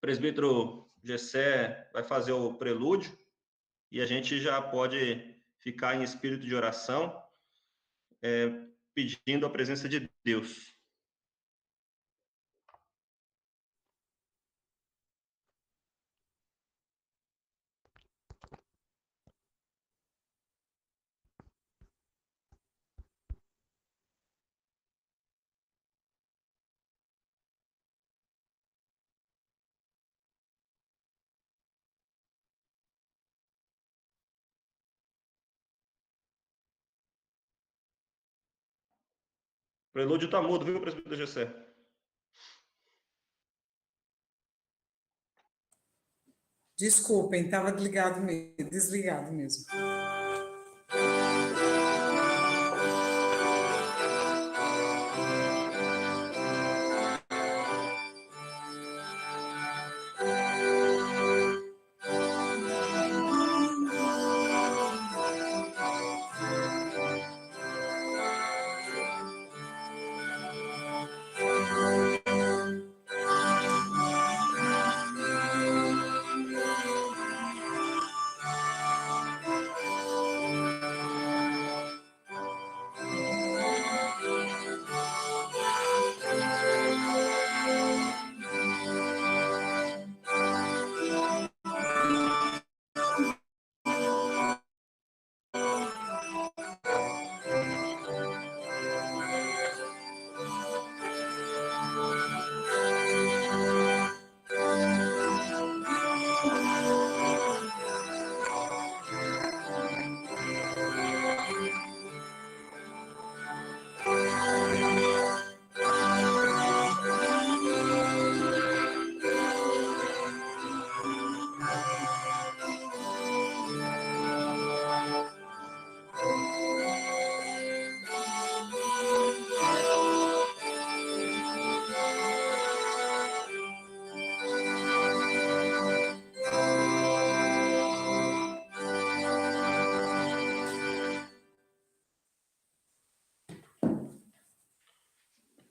presbítero Gessé vai fazer o prelúdio e a gente já pode ficar em espírito de oração, pedindo a presença de Deus. O prelúdio está mudo, viu, presbítero Gessé? Desculpem, estava desligado mesmo.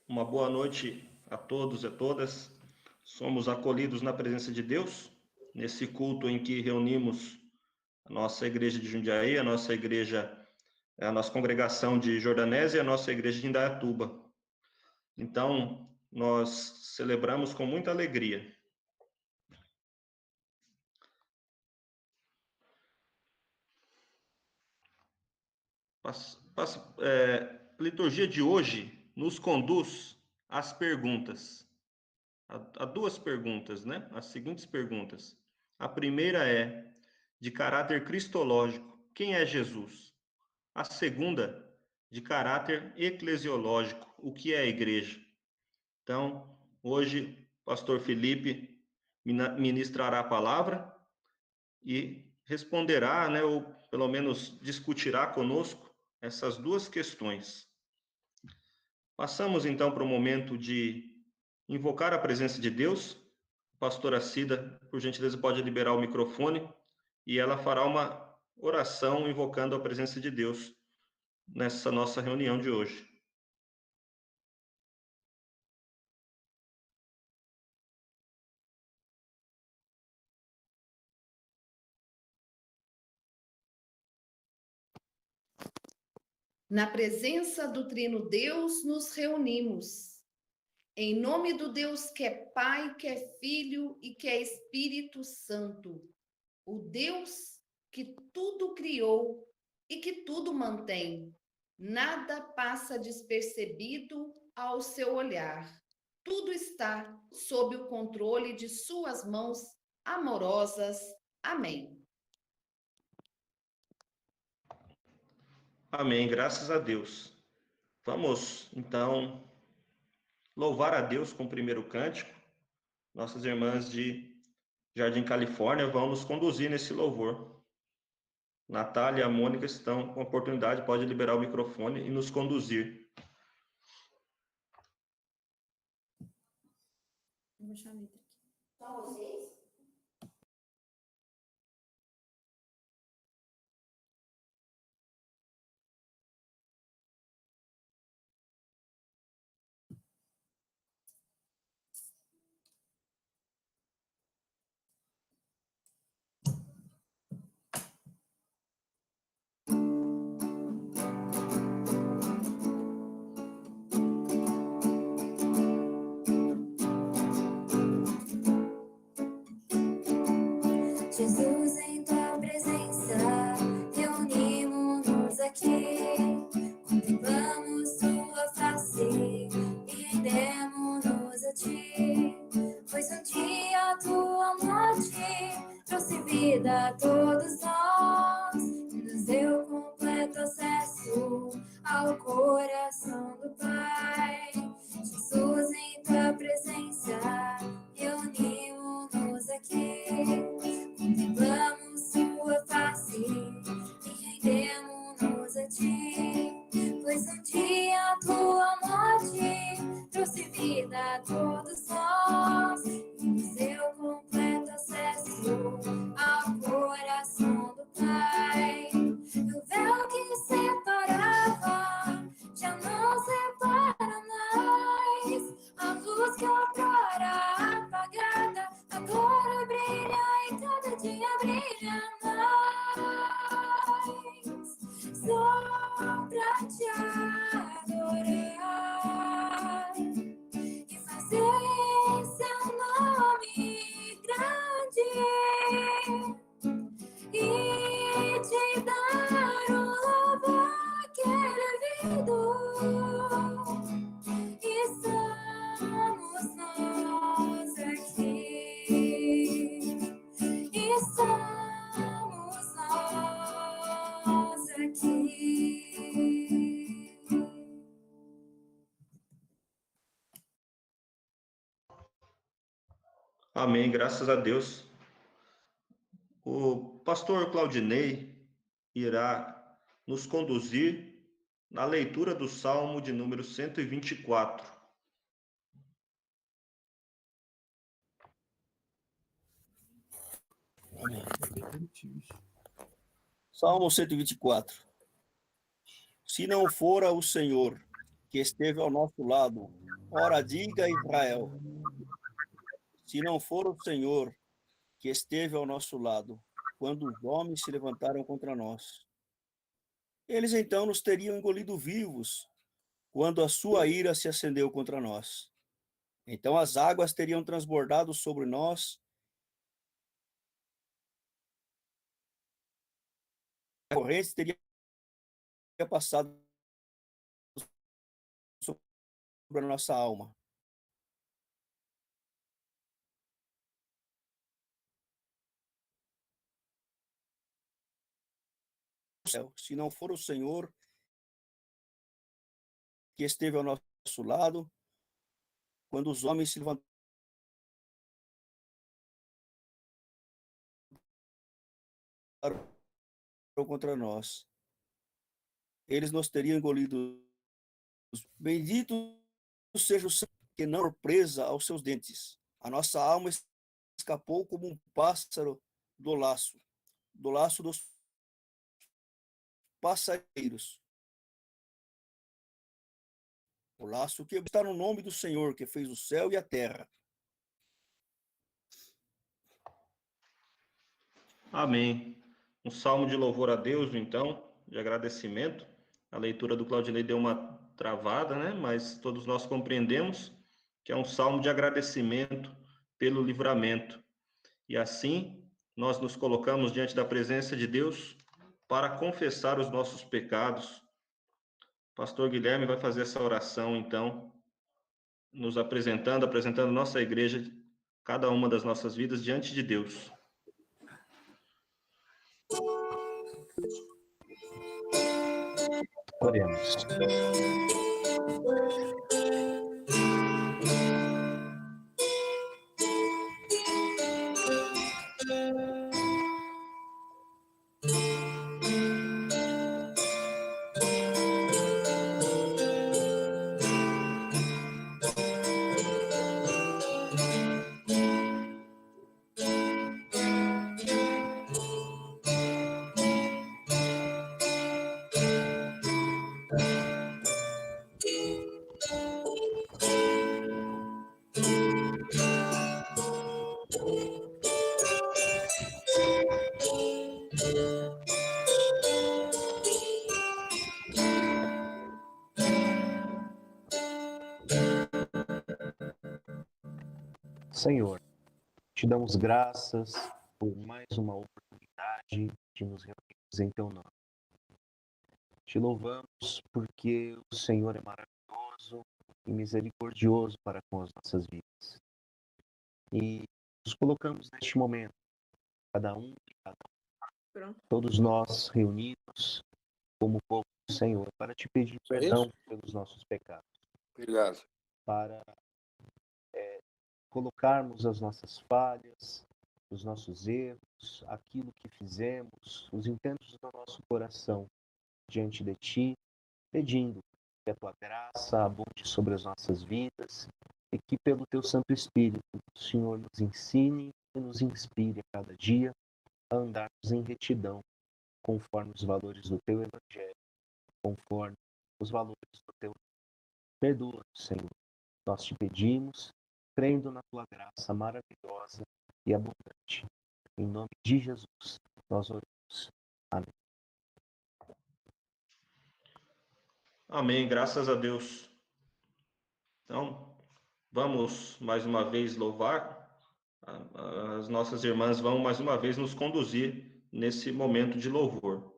Uma boa noite a todos e a todas. Somos acolhidos na presença de Deus, nesse culto em que reunimos a nossa igreja de Jundiaí, a nossa congregação de Jordanésia e a nossa igreja de Indaiatuba. Então, nós celebramos com muita alegria. A liturgia de hoje nos conduz às perguntas. Há duas perguntas, né? As seguintes perguntas. A primeira é de caráter cristológico: quem é Jesus? A segunda, de caráter eclesiológico: o que é a igreja? Então, hoje, o pastor Felipe ministrará a palavra e responderá, né, ou pelo menos discutirá conosco essas duas questões. Passamos então para o momento de invocar a presença de Deus. A pastora Cida, por gentileza, pode liberar o microfone e ela fará uma oração invocando a presença de Deus nessa nossa reunião de hoje. Na presença do Trino Deus nos reunimos. Em nome do Deus que é Pai, que é Filho e que é Espírito Santo. O Deus que tudo criou e que tudo mantém. Nada passa despercebido ao seu olhar. Tudo está sob o controle de suas mãos amorosas. Amém. Amém, graças a Deus. Vamos, então, louvar a Deus com o primeiro cântico. Nossas irmãs de Jardim Califórnia vão nos conduzir nesse louvor. Natália e a Mônica estão com a oportunidade, pode liberar o microfone e nos conduzir. Vou deixar a letra aqui. Só vocês? pois um dia a tua morte trouxe vida a todos nós, e nos deu completo acesso ao coração do Pai. Jesus, em tua presença, reunimos-nos aqui, contemplamos tua face e rendemos-nos a ti, pois um dia a tua morte trouxe vida a todos nós, e nos deu completo acesso ao coração do Pai. O véu que separava já não separa mais, a luz que outrora apagada agora brilha e cada dia brilha mais. Só pra te adorar e fazer seu nome grande e te dar o louvor que é devido. Estamos nós aqui, estamos nós aqui. Amém, graças a Deus. O pastor Claudinei irá nos conduzir na leitura do Salmo de número 124. Salmo 124. Se não fora o Senhor que esteve ao nosso lado, ora diga Israel. Se não for o Senhor que esteve ao nosso lado, quando os homens se levantaram contra nós, eles então nos teriam engolido vivos, quando a sua ira se acendeu contra nós. Então as águas teriam transbordado sobre nós, a corrente teria passado sobre a nossa alma. Se não for o Senhor que esteve ao nosso lado, quando os homens se levantaram contra nós, eles nos teriam engolido. Bendito seja o Senhor, que não presa aos seus dentes. A nossa alma escapou como um pássaro do laço dos passarinhos. O laço que está no nome do Senhor, que fez o céu e a terra. Amém. Um salmo de louvor a Deus, então, de agradecimento. A leitura do Claudinei deu uma travada, né? Mas todos nós compreendemos que é um salmo de agradecimento pelo livramento. E assim, nós nos colocamos diante da presença de Deus para confessar os nossos pecados. Pastor Guilherme vai fazer essa oração, então, nos apresentando nossa igreja, cada uma das nossas vidas diante de Deus. Oremos. Senhor, te damos graças por mais uma oportunidade de nos reunirmos em teu nome. Te louvamos porque o Senhor é maravilhoso e misericordioso para com as nossas vidas. E nos colocamos neste momento, cada um, Pronto. todos nós reunidos como povo do Senhor, para te pedir Só perdão isso? pelos nossos pecados, Obrigado. para colocarmos as nossas falhas, os nossos erros, aquilo que fizemos, os intentos do nosso coração diante de Ti, pedindo que a Tua graça abunde sobre as nossas vidas e que pelo Teu Santo Espírito o Senhor nos ensine e nos inspire a cada dia a andarmos em retidão, conforme os valores do Teu Evangelho, conforme os valores do Teu. Perdoa-nos, Senhor. Nós te pedimos, crendo na Tua graça maravilhosa e abundante. Em nome de Jesus, nós oramos. Amém. Amém, graças a Deus. Então, vamos mais uma vez louvar. As nossas irmãs vão mais uma vez nos conduzir nesse momento de louvor.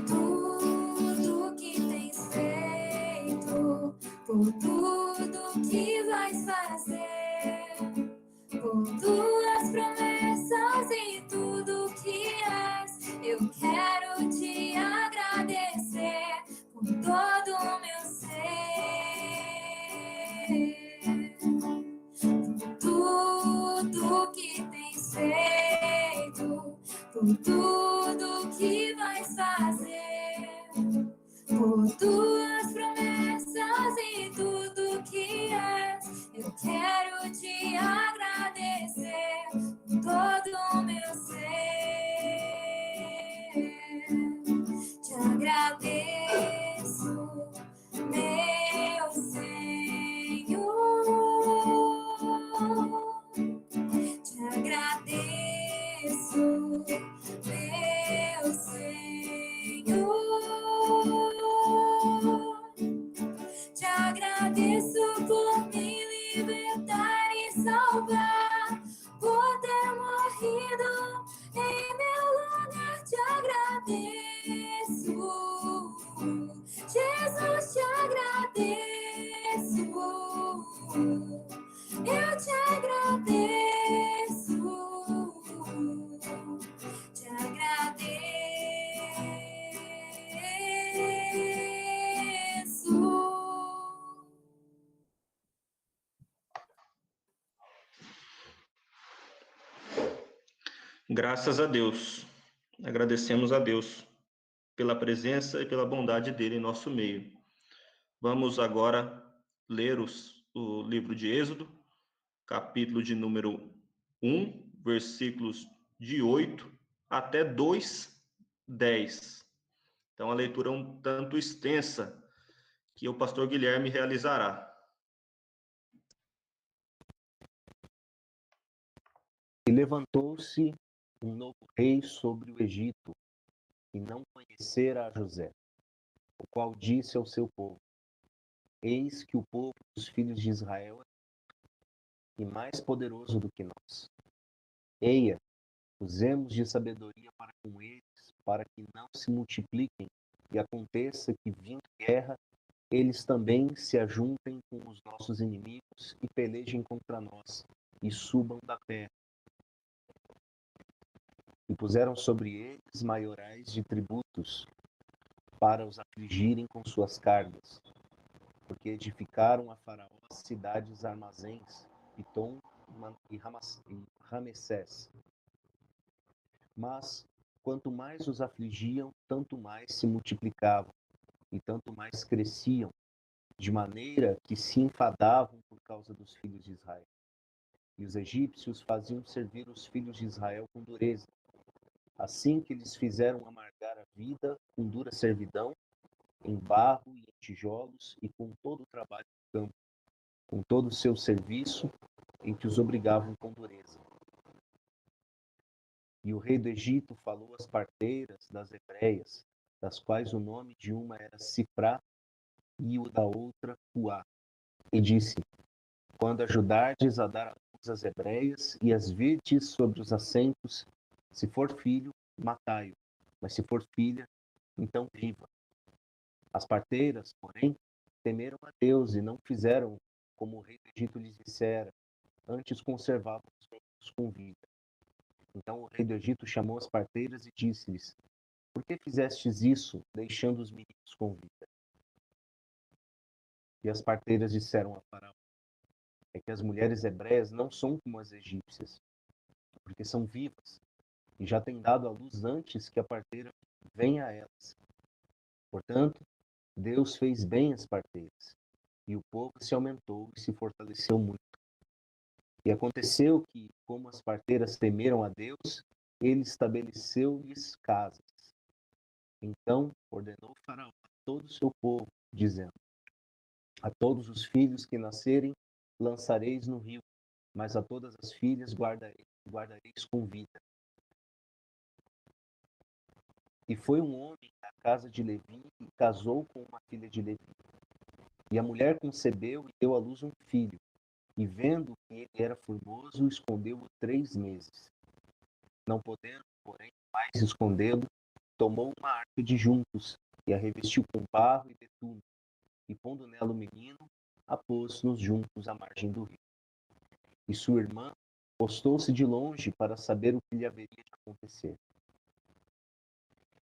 Tudo que tens feito, por tudo que vais fazer, por tuas promessas e tudo que és, eu quero te agradecer com todo o meu ser. Tudo que tens feito, por tudo que vais fazer, por tuas promessas e tudo que és, eu quero te agradecer com todo o meu ser. Te agradeço, meu Senhor. Te agradeço, meu Senhor. Te agradeço por me libertar e salvar, por ter morrido em meu lugar. Te agradeço, Jesus, te agradeço. Eu te agradeço, te agradeço. Graças a Deus. Agradecemos a Deus pela presença e pela bondade dele em nosso meio. Vamos agora ler o livro de Êxodo, capítulo de número 1, versículos de 8 até 2:10. Então, a leitura é um tanto extensa, que o pastor Guilherme realizará. E levantou-se um novo rei sobre o Egito, e não conhecera a José, o qual disse ao seu povo: Eis que o povo dos filhos de Israel é mais poderoso do que nós. Eia, usemos de sabedoria para com eles, para que não se multipliquem, e aconteça que, vindo guerra, eles também se ajuntem com os nossos inimigos e pelejem contra nós, e subam da terra. E puseram sobre eles maiorais de tributos, para os afligirem com suas cargas, porque edificaram a Faraó cidades armazéns, Pitom e Ramessés. Mas, quanto mais os afligiam, tanto mais se multiplicavam, e tanto mais cresciam, de maneira que se enfadavam por causa dos filhos de Israel. E os egípcios faziam servir os filhos de Israel com dureza. Assim que eles fizeram amargar a vida com dura servidão, em barro e em tijolos, e com todo o trabalho do campo, com todo o seu serviço, em que os obrigavam com dureza. E o rei do Egito falou às parteiras das hebreias, das quais o nome de uma era Sifrá e o da outra Puá, e disse: quando ajudardes a dar a luz às hebreias e as virdes sobre os assentos, se for filho, matai-o, mas se for filha, então viva. As parteiras, porém, temeram a Deus e não fizeram como o rei do Egito lhes dissera, antes conservavam os meninos com vida. Então o rei do Egito chamou as parteiras e disse-lhes: por que fizestes isso, deixando os meninos com vida? E as parteiras disseram a Faraó: é que as mulheres hebreias não são como as egípcias, porque são vivas e já têm dado à luz antes que a parteira venha a elas. Portanto, Deus fez bem às parteiras, e o povo se aumentou e se fortaleceu muito. E aconteceu que, como as parteiras temeram a Deus, ele estabeleceu-lhes casas. Então ordenou Faraó a todo o seu povo, dizendo: a todos os filhos que nascerem lançareis no rio, mas a todas as filhas guardareis com vida. E foi um homem da casa de Levi e casou com uma filha de Levi. E a mulher concebeu e deu à luz um filho. E vendo que ele era formoso, escondeu-o 3 meses. Não podendo, porém, mais escondê-lo, tomou uma arca de juncos e a revestiu com barro e betume. E pondo nela o menino, a pôs nos juncos à margem do rio. E sua irmã postou-se de longe para saber o que lhe haveria de acontecer.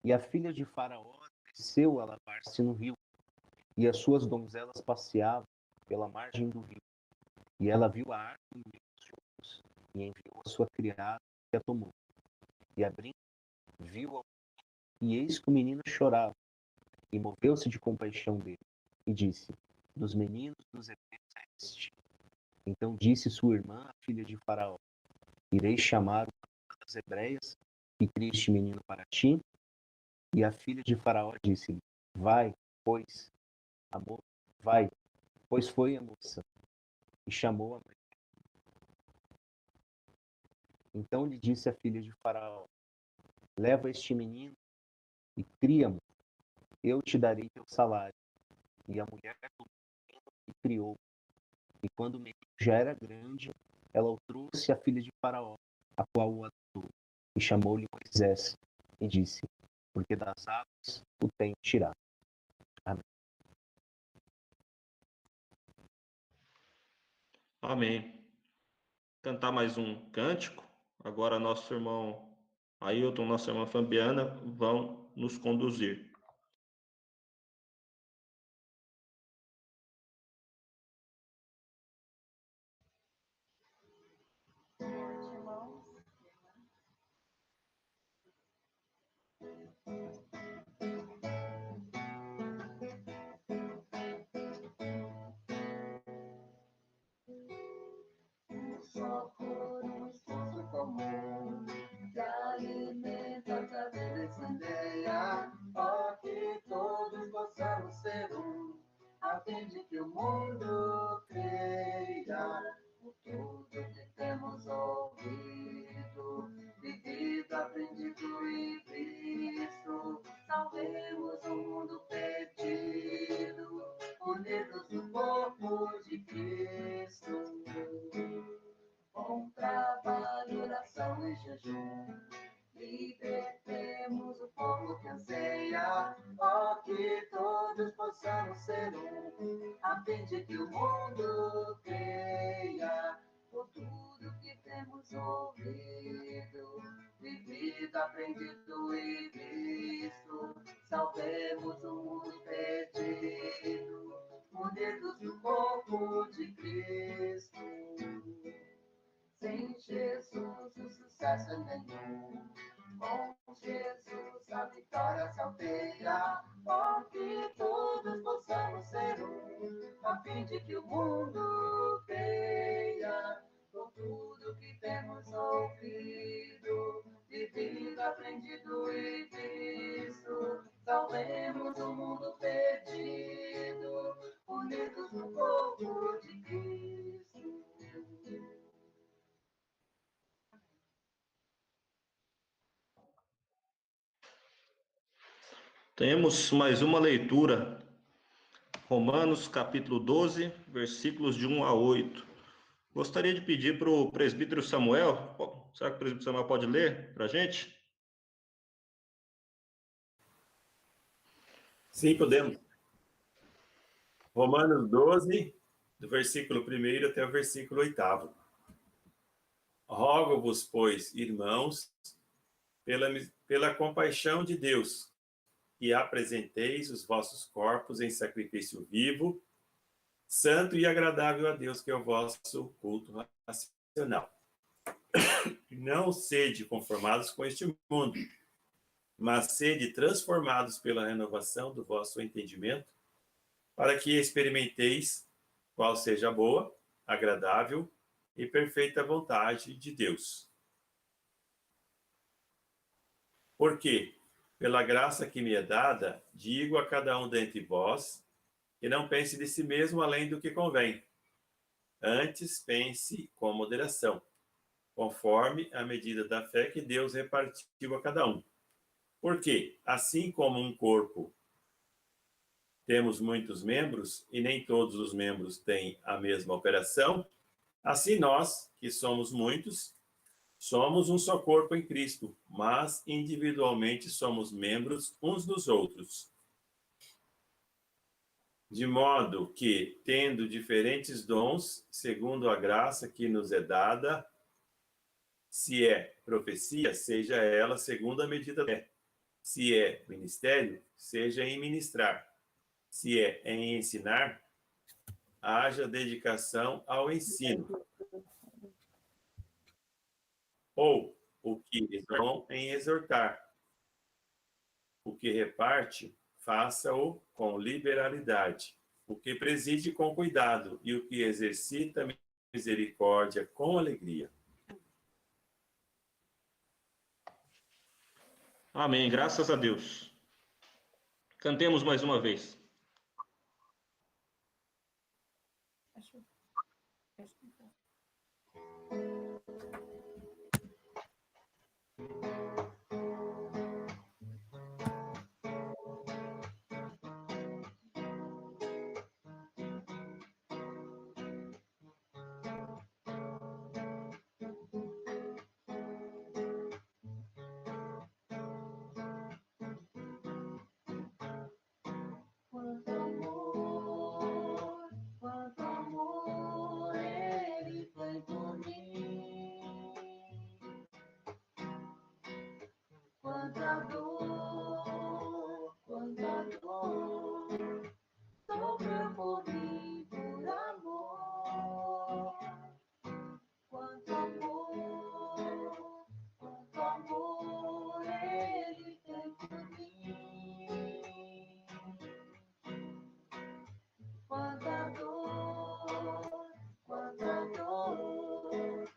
E a filha de Faraó desceu a lavar-se no rio, e as suas donzelas passeavam pela margem do rio. E ela viu a arca no meio dos juncos, e enviou a sua criada, que a tomou. E abrindo, viu-a, e eis que o menino chorava, e moveu-se de compaixão dele, e disse: dos meninos dos hebreus é este. Então disse sua irmã, a filha de Faraó: irei chamar uma das hebreias, e crie este menino para ti. E a filha de Faraó disse-lhe: vai, pois, vai, pois foi a moça. E chamou a mãe. Então lhe disse a filha de Faraó: leva este menino e cria-mo, eu te darei teu salário. E a mulher tomou o menino e criou. E quando o menino já era grande, ela o trouxe à filha de Faraó, a qual o adotou, e chamou-lhe Moisés, e disse: porque das águas o tenho tirado. Amém. Amém. Cantar mais um cântico. Agora nosso irmão Ailton, nossa irmã Fabiana vão nos conduzir. Só por um esforço comum que alimenta a vida incendeia, ó, que todos possamos ser um, a fim de que o mundo creia. Por tudo que temos ouvido, vivido, aprendido e visto, salvemos o mundo perdido, unidos no corpo de Cristo. Com trabalho, oração e jejum, libertemos o povo que anseia, ó, que todos possamos ser um, a fim de que o mundo creia. Por tudo que temos ouvido, vivido, aprendido e visto, salvemos o mundo perdido, unidos no corpo de Cristo. Sem Jesus o sucesso é nenhum, com Jesus a vitória se alteia, ó, que todos possamos ser um, a fim de que o mundo creia. Por tudo que temos ouvido, vivido, aprendido e visto, salvemos o mundo perdido, unidos no corpo de Cristo. Temos mais uma leitura. Romanos, capítulo 12, versículos de 1 a 8. Gostaria de pedir para o presbítero Samuel, será que o presbítero Samuel pode ler para a gente? Sim, podemos. Romanos 12, do versículo 1 até o versículo 8. Rogo-vos, pois, irmãos, pela compaixão de Deus, que apresenteis os vossos corpos em sacrifício vivo, santo e agradável a Deus, que é o vosso culto racional. Não sede conformados com este mundo, mas sede transformados pela renovação do vosso entendimento, para que experimenteis qual seja a boa, agradável e perfeita vontade de Deus. Porque, pela graça que me é dada, digo a cada um dentre vós, que não pense de si mesmo além do que convém. Antes pense com moderação, conforme a medida da fé que Deus repartiu a cada um. Porque, assim como um corpo temos muitos membros, e nem todos os membros têm a mesma operação, assim nós, que somos muitos, somos um só corpo em Cristo, mas individualmente somos membros uns dos outros. De modo que, tendo diferentes dons, segundo a graça que nos é dada, se é profecia, seja ela segundo a medida da fé. Se é ministério, seja em ministrar. Se é em ensinar, haja dedicação ao ensino. Ou o que exortam em exortar. O que reparte, faça-o com liberalidade. O que preside com cuidado e o que exercita misericórdia com alegria. Amém, graças a Deus. Cantemos mais uma vez. Quanto amor ele tem por mim. Quanta dor sofreu por mim por amor. Quanto amor ele tem por mim. Quanta dor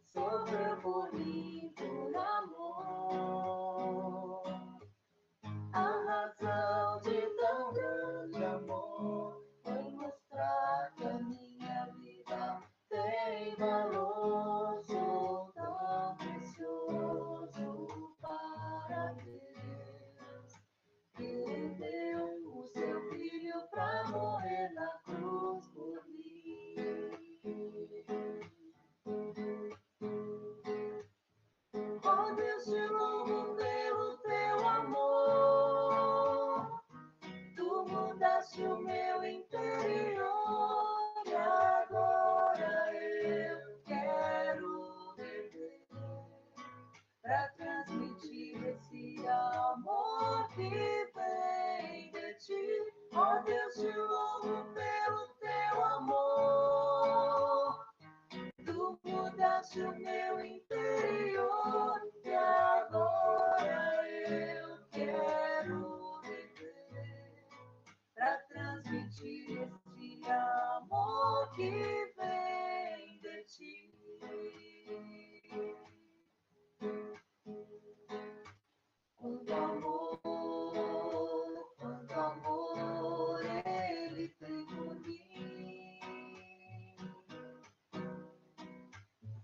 sofreu por mim por amor. A razão de tão grande amor foi mostrar que a minha vida tem valor. Sou tão precioso para Deus, que Ele deu o seu filho para morrer na cruz por mim. Oh Deus, te louvo pelo teu amor. Tu mudaste o meu interior e agora eu quero viver para transmitir esse amor que vem de ti. Oh Deus, te louvo pelo teu amor. Tu mudaste o meu interior e agora eu quero viver para transmitir esse amor que vem de ti. Quanto amor ele tem por mim.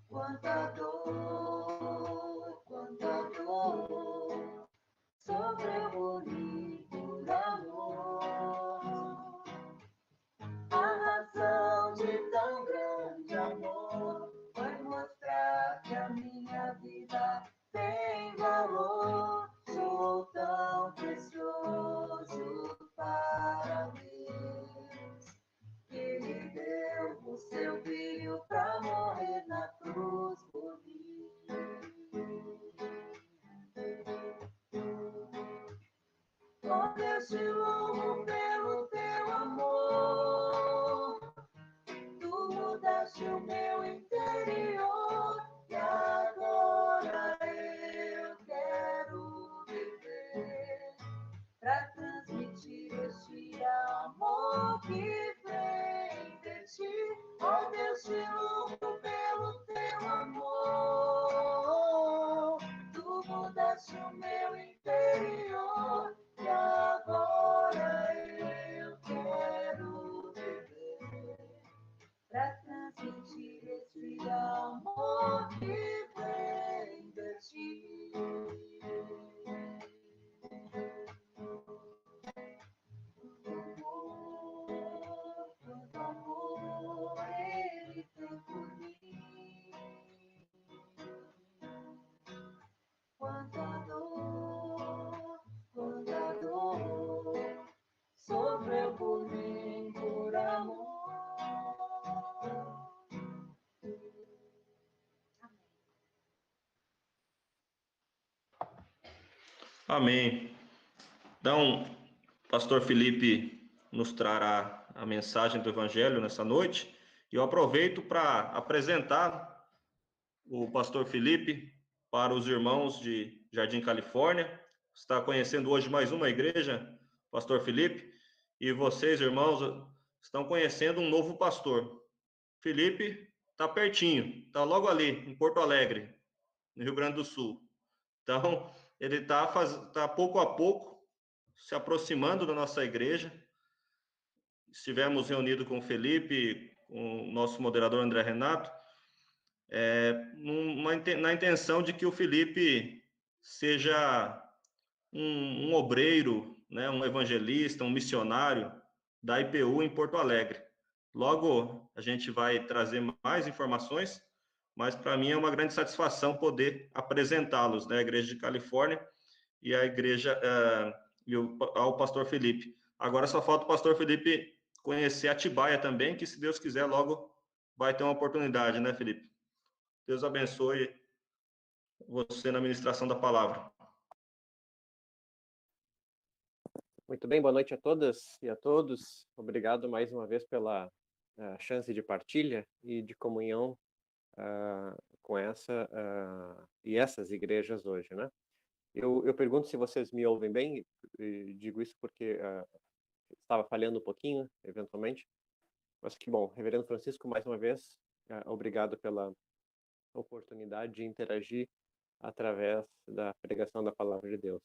Quanta dor Oh, Deus, te louvo pelo teu amor. Tu mudaste o meu interior e agora eu quero viver para transmitir este amor que vem de ti. Oh, Deus, te louvo pelo teu amor. Tu mudaste o meu interior e agora eu quero viver para transmitir este amor que vem de ti. Quanto amor ele tem por mim, quanta dor sofreu por mim por amor. Amém. Então, pastor Felipe nos trará a mensagem do Evangelho nessa noite. E eu aproveito para apresentar o pastor Felipe para os irmãos de Jardim Califórnia. Está conhecendo hoje mais uma igreja, pastor Felipe, e vocês, irmãos, estão conhecendo um novo pastor. Felipe está pertinho, está logo ali, em Porto Alegre, no Rio Grande do Sul. Então, ele está pouco a pouco se aproximando da nossa igreja. Estivemos reunidos com o Felipe, com o nosso moderador André Renato, na intenção de que o Felipe seja um obreiro, né, um evangelista, um missionário da IPU em Porto Alegre. Logo, a gente vai trazer mais informações, mas para mim é uma grande satisfação poder apresentá-los, né, a Igreja de Califórnia e a igreja ao pastor Felipe. Agora só falta o pastor Felipe conhecer Atibaia também, que se Deus quiser logo vai ter uma oportunidade, né, Felipe? Deus abençoe você na ministração da palavra. Muito bem, boa noite a todas e a todos. Obrigado mais uma vez pela chance de partilha e de comunhão com essas igrejas hoje, né? Eu pergunto se vocês me ouvem bem, e digo isso porque estava falhando um pouquinho, eventualmente, mas que bom. Reverendo Francisco, mais uma vez, obrigado pela oportunidade de interagir através da pregação da palavra de Deus.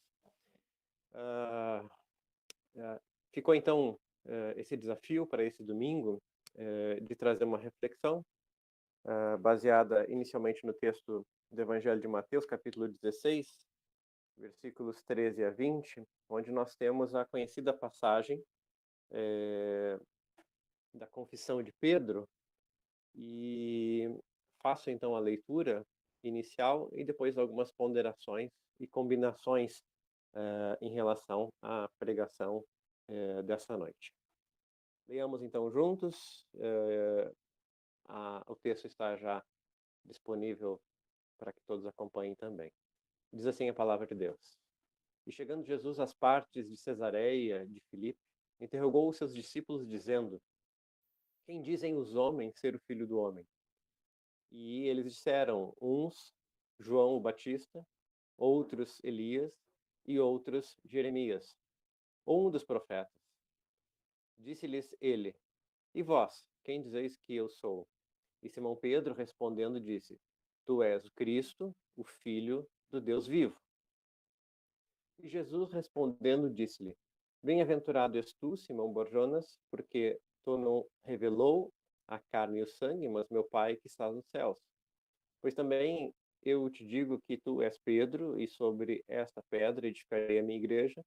Ficou então esse desafio para esse domingo de trazer uma reflexão baseada inicialmente no texto do Evangelho de Mateus, capítulo 16, versículos 13 a 20, onde nós temos a conhecida passagem da confissão de Pedro, e faço então a leitura inicial e depois algumas ponderações e combinações em relação à pregação dessa noite. Leiamos então juntos. O texto está já disponível para que todos acompanhem também. Diz assim a palavra de Deus. E chegando Jesus às partes de Cesareia de Filipe, interrogou os seus discípulos dizendo: quem dizem os homens ser o Filho do Homem? E eles disseram, uns João o Batista, outros Elias e outros Jeremias, ou um dos profetas. Disse-lhes ele: e vós, quem dizeis que eu sou? E Simão Pedro respondendo disse: tu és o Cristo, o Filho do Deus vivo. E Jesus respondendo disse-lhe: bem-aventurado és tu, Simão Barjonas, porque tu não revelou a carne e o sangue, mas meu Pai que está nos céus. Pois também eu te digo que tu és Pedro, e sobre esta pedra edificarei a minha igreja,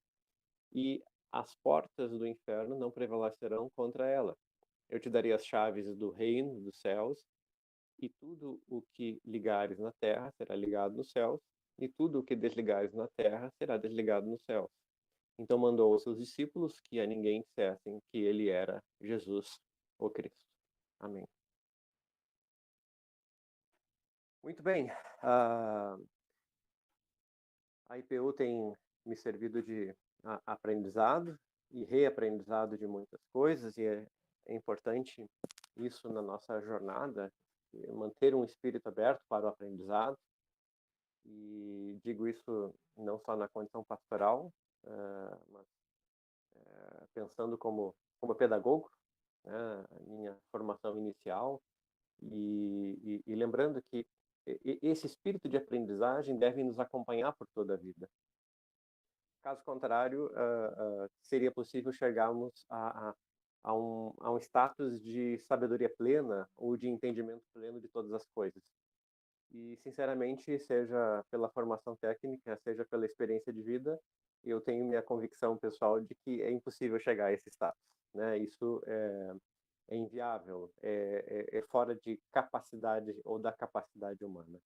e as portas do inferno não prevalecerão contra ela. Eu te darei as chaves do reino dos céus, e tudo o que ligares na terra será ligado nos céus, e tudo o que desligares na terra será desligado nos céus. Então mandou aos seus discípulos que a ninguém dissessem que ele era Jesus, o Cristo. Amém. Muito bem. A IPU tem me servido de aprendizado e reaprendizado de muitas coisas, e é importante isso na nossa jornada, manter um espírito aberto para o aprendizado. E digo isso não só na condição pastoral, mas pensando como pedagogo, né, a minha formação inicial, e lembrando que esse espírito de aprendizagem deve nos acompanhar por toda a vida. Caso contrário, seria possível chegarmos a um status de sabedoria plena ou de entendimento pleno de todas as coisas. E, sinceramente, seja pela formação técnica, seja pela experiência de vida, eu tenho minha convicção pessoal de que é impossível chegar a esse status, né? Isso é inviável, é fora de capacidade ou da capacidade humana.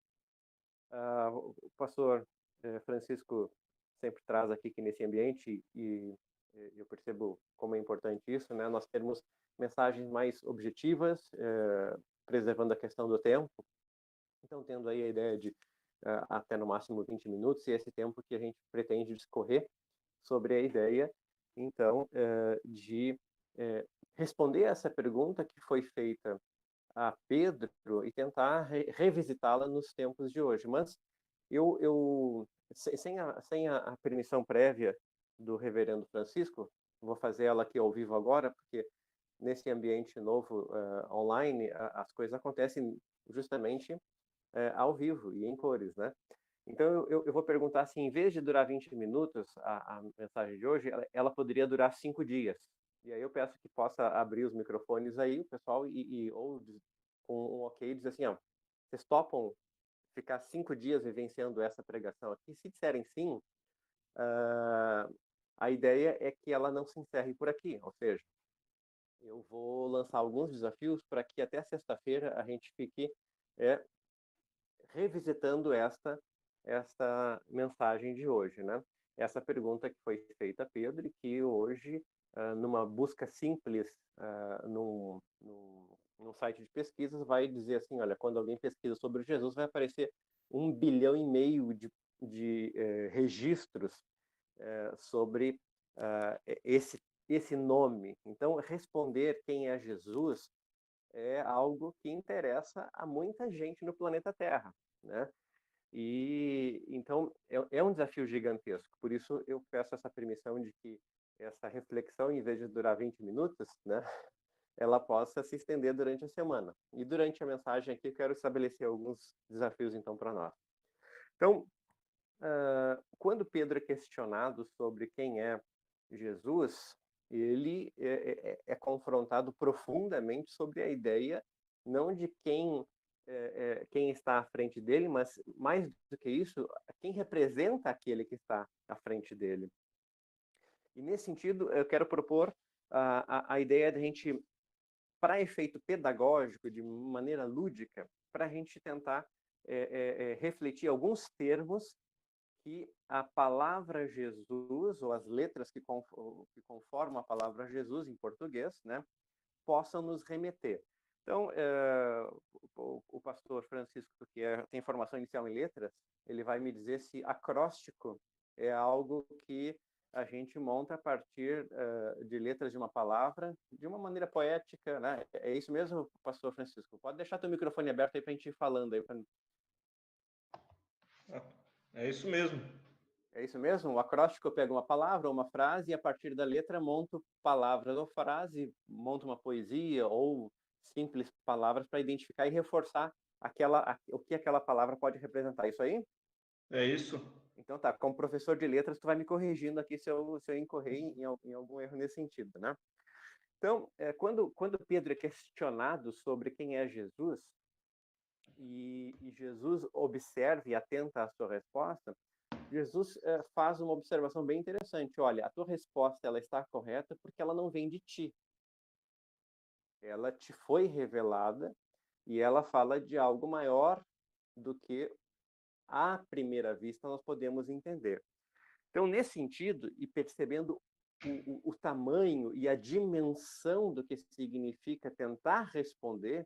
O pastor Francisco sempre traz aqui que nesse ambiente, e eu percebo como é importante isso, né? Nós termos mensagens mais objetivas, preservando a questão do tempo. Então, tendo aí a ideia de até no máximo 20 minutos, e esse tempo que a gente pretende discorrer sobre a ideia, então, de responder essa pergunta que foi feita a Pedro e tentar revisitá-la nos tempos de hoje. Mas sem a permissão prévia do reverendo Francisco, vou fazer ela aqui ao vivo agora, porque nesse ambiente novo online, as coisas acontecem justamente ao vivo e em cores, né? Então, eu vou perguntar se, em vez de durar 20 minutos, a mensagem de hoje, ela poderia durar 5 dias. E aí eu peço que possa abrir os microfones aí, o pessoal, ou com um ok, dizer assim, ó, vocês topam ficar 5 dias vivenciando essa pregação aqui? Se disserem sim, a ideia é que ela não se encerre por aqui, ou seja, eu vou lançar alguns desafios para que até sexta-feira a gente fique revisitando esta mensagem de hoje, né? Essa pergunta que foi feita a Pedro e que hoje, numa busca simples num site de pesquisas, vai dizer assim, olha, quando alguém pesquisa sobre Jesus, vai aparecer 1,5 bilhão de registros sobre esse nome. Então, responder quem é Jesus é algo que interessa a muita gente no planeta Terra, né? E então é um desafio gigantesco. Por isso eu peço essa permissão de que essa reflexão, em vez de durar 20 minutos, né, ela possa se estender durante a semana. E durante a mensagem aqui eu quero estabelecer alguns desafios então para nós. Então, quando Pedro é questionado sobre quem é Jesus, ele é confrontado profundamente sobre a ideia não de quem está à frente dele, mas mais do que isso, quem representa aquele que está à frente dele. E nesse sentido, eu quero propor a ideia de a gente, para efeito pedagógico, de maneira lúdica, para a gente tentar refletir alguns termos que a palavra Jesus, ou as letras que conformam a palavra Jesus em português, né, possam nos remeter. Então, o pastor Francisco, que tem formação inicial em letras, ele vai me dizer se acróstico é algo que a gente monta a partir de letras de uma palavra, de uma maneira poética, né? É isso mesmo, pastor Francisco? Pode deixar teu microfone aberto aí para a gente ir falando aí. É isso mesmo. É isso mesmo? O acróstico pega uma palavra ou uma frase e a partir da letra monto palavras ou frase, monto uma poesia ou simples palavras para identificar e reforçar o que aquela palavra pode representar. Isso aí? É isso. Então tá, como professor de letras, tu vai me corrigindo aqui se eu incorrer em algum erro nesse sentido, né? Então, quando Pedro é questionado sobre quem é Jesus, e Jesus observa e atenta à sua resposta, Jesus faz uma observação bem interessante. Olha, a tua resposta ela está correta porque ela não vem de ti. Ela te foi revelada e ela fala de algo maior do que à primeira vista nós podemos entender. Então, nesse sentido, e percebendo o tamanho e a dimensão do que significa tentar responder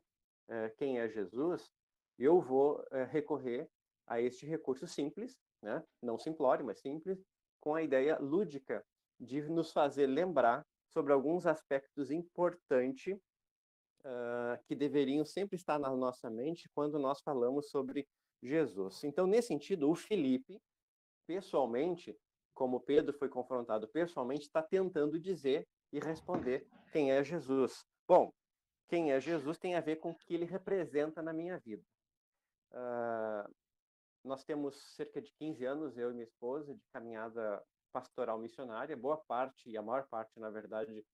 quem é Jesus, eu vou recorrer a este recurso simples, né? Não simplório, mas simples, com a ideia lúdica de nos fazer lembrar sobre alguns aspectos importantes que deveriam sempre estar na nossa mente quando nós falamos sobre Jesus. Então, nesse sentido, o Felipe, pessoalmente, como Pedro foi confrontado pessoalmente, está tentando dizer e responder quem é Jesus. Bom, quem é Jesus tem a ver com o que ele representa na minha vida. Nós temos cerca de 15 anos, eu e minha esposa, de caminhada pastoral missionária, boa parte, e a maior parte, na verdade,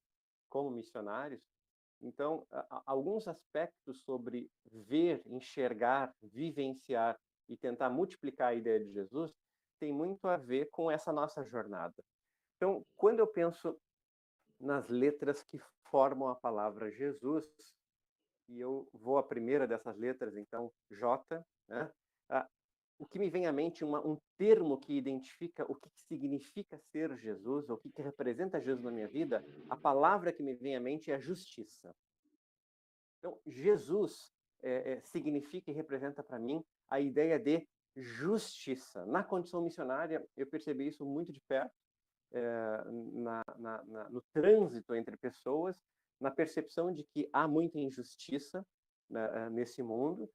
como missionários. Então, alguns aspectos sobre ver, enxergar, vivenciar e tentar multiplicar a ideia de Jesus tem muito a ver com essa nossa jornada. Então, quando eu penso nas letras que formam a palavra Jesus, e eu vou à primeira dessas letras, então, J, né? O que me vem à mente um termo que identifica o que significa ser Jesus, ou o que representa Jesus na minha vida, a palavra que me vem à mente é a justiça. Então, Jesus significa e representa para mim a ideia de justiça. Na condição missionária, eu percebi isso muito de perto, no trânsito entre pessoas, na percepção de que há muita injustiça, né, nesse mundo,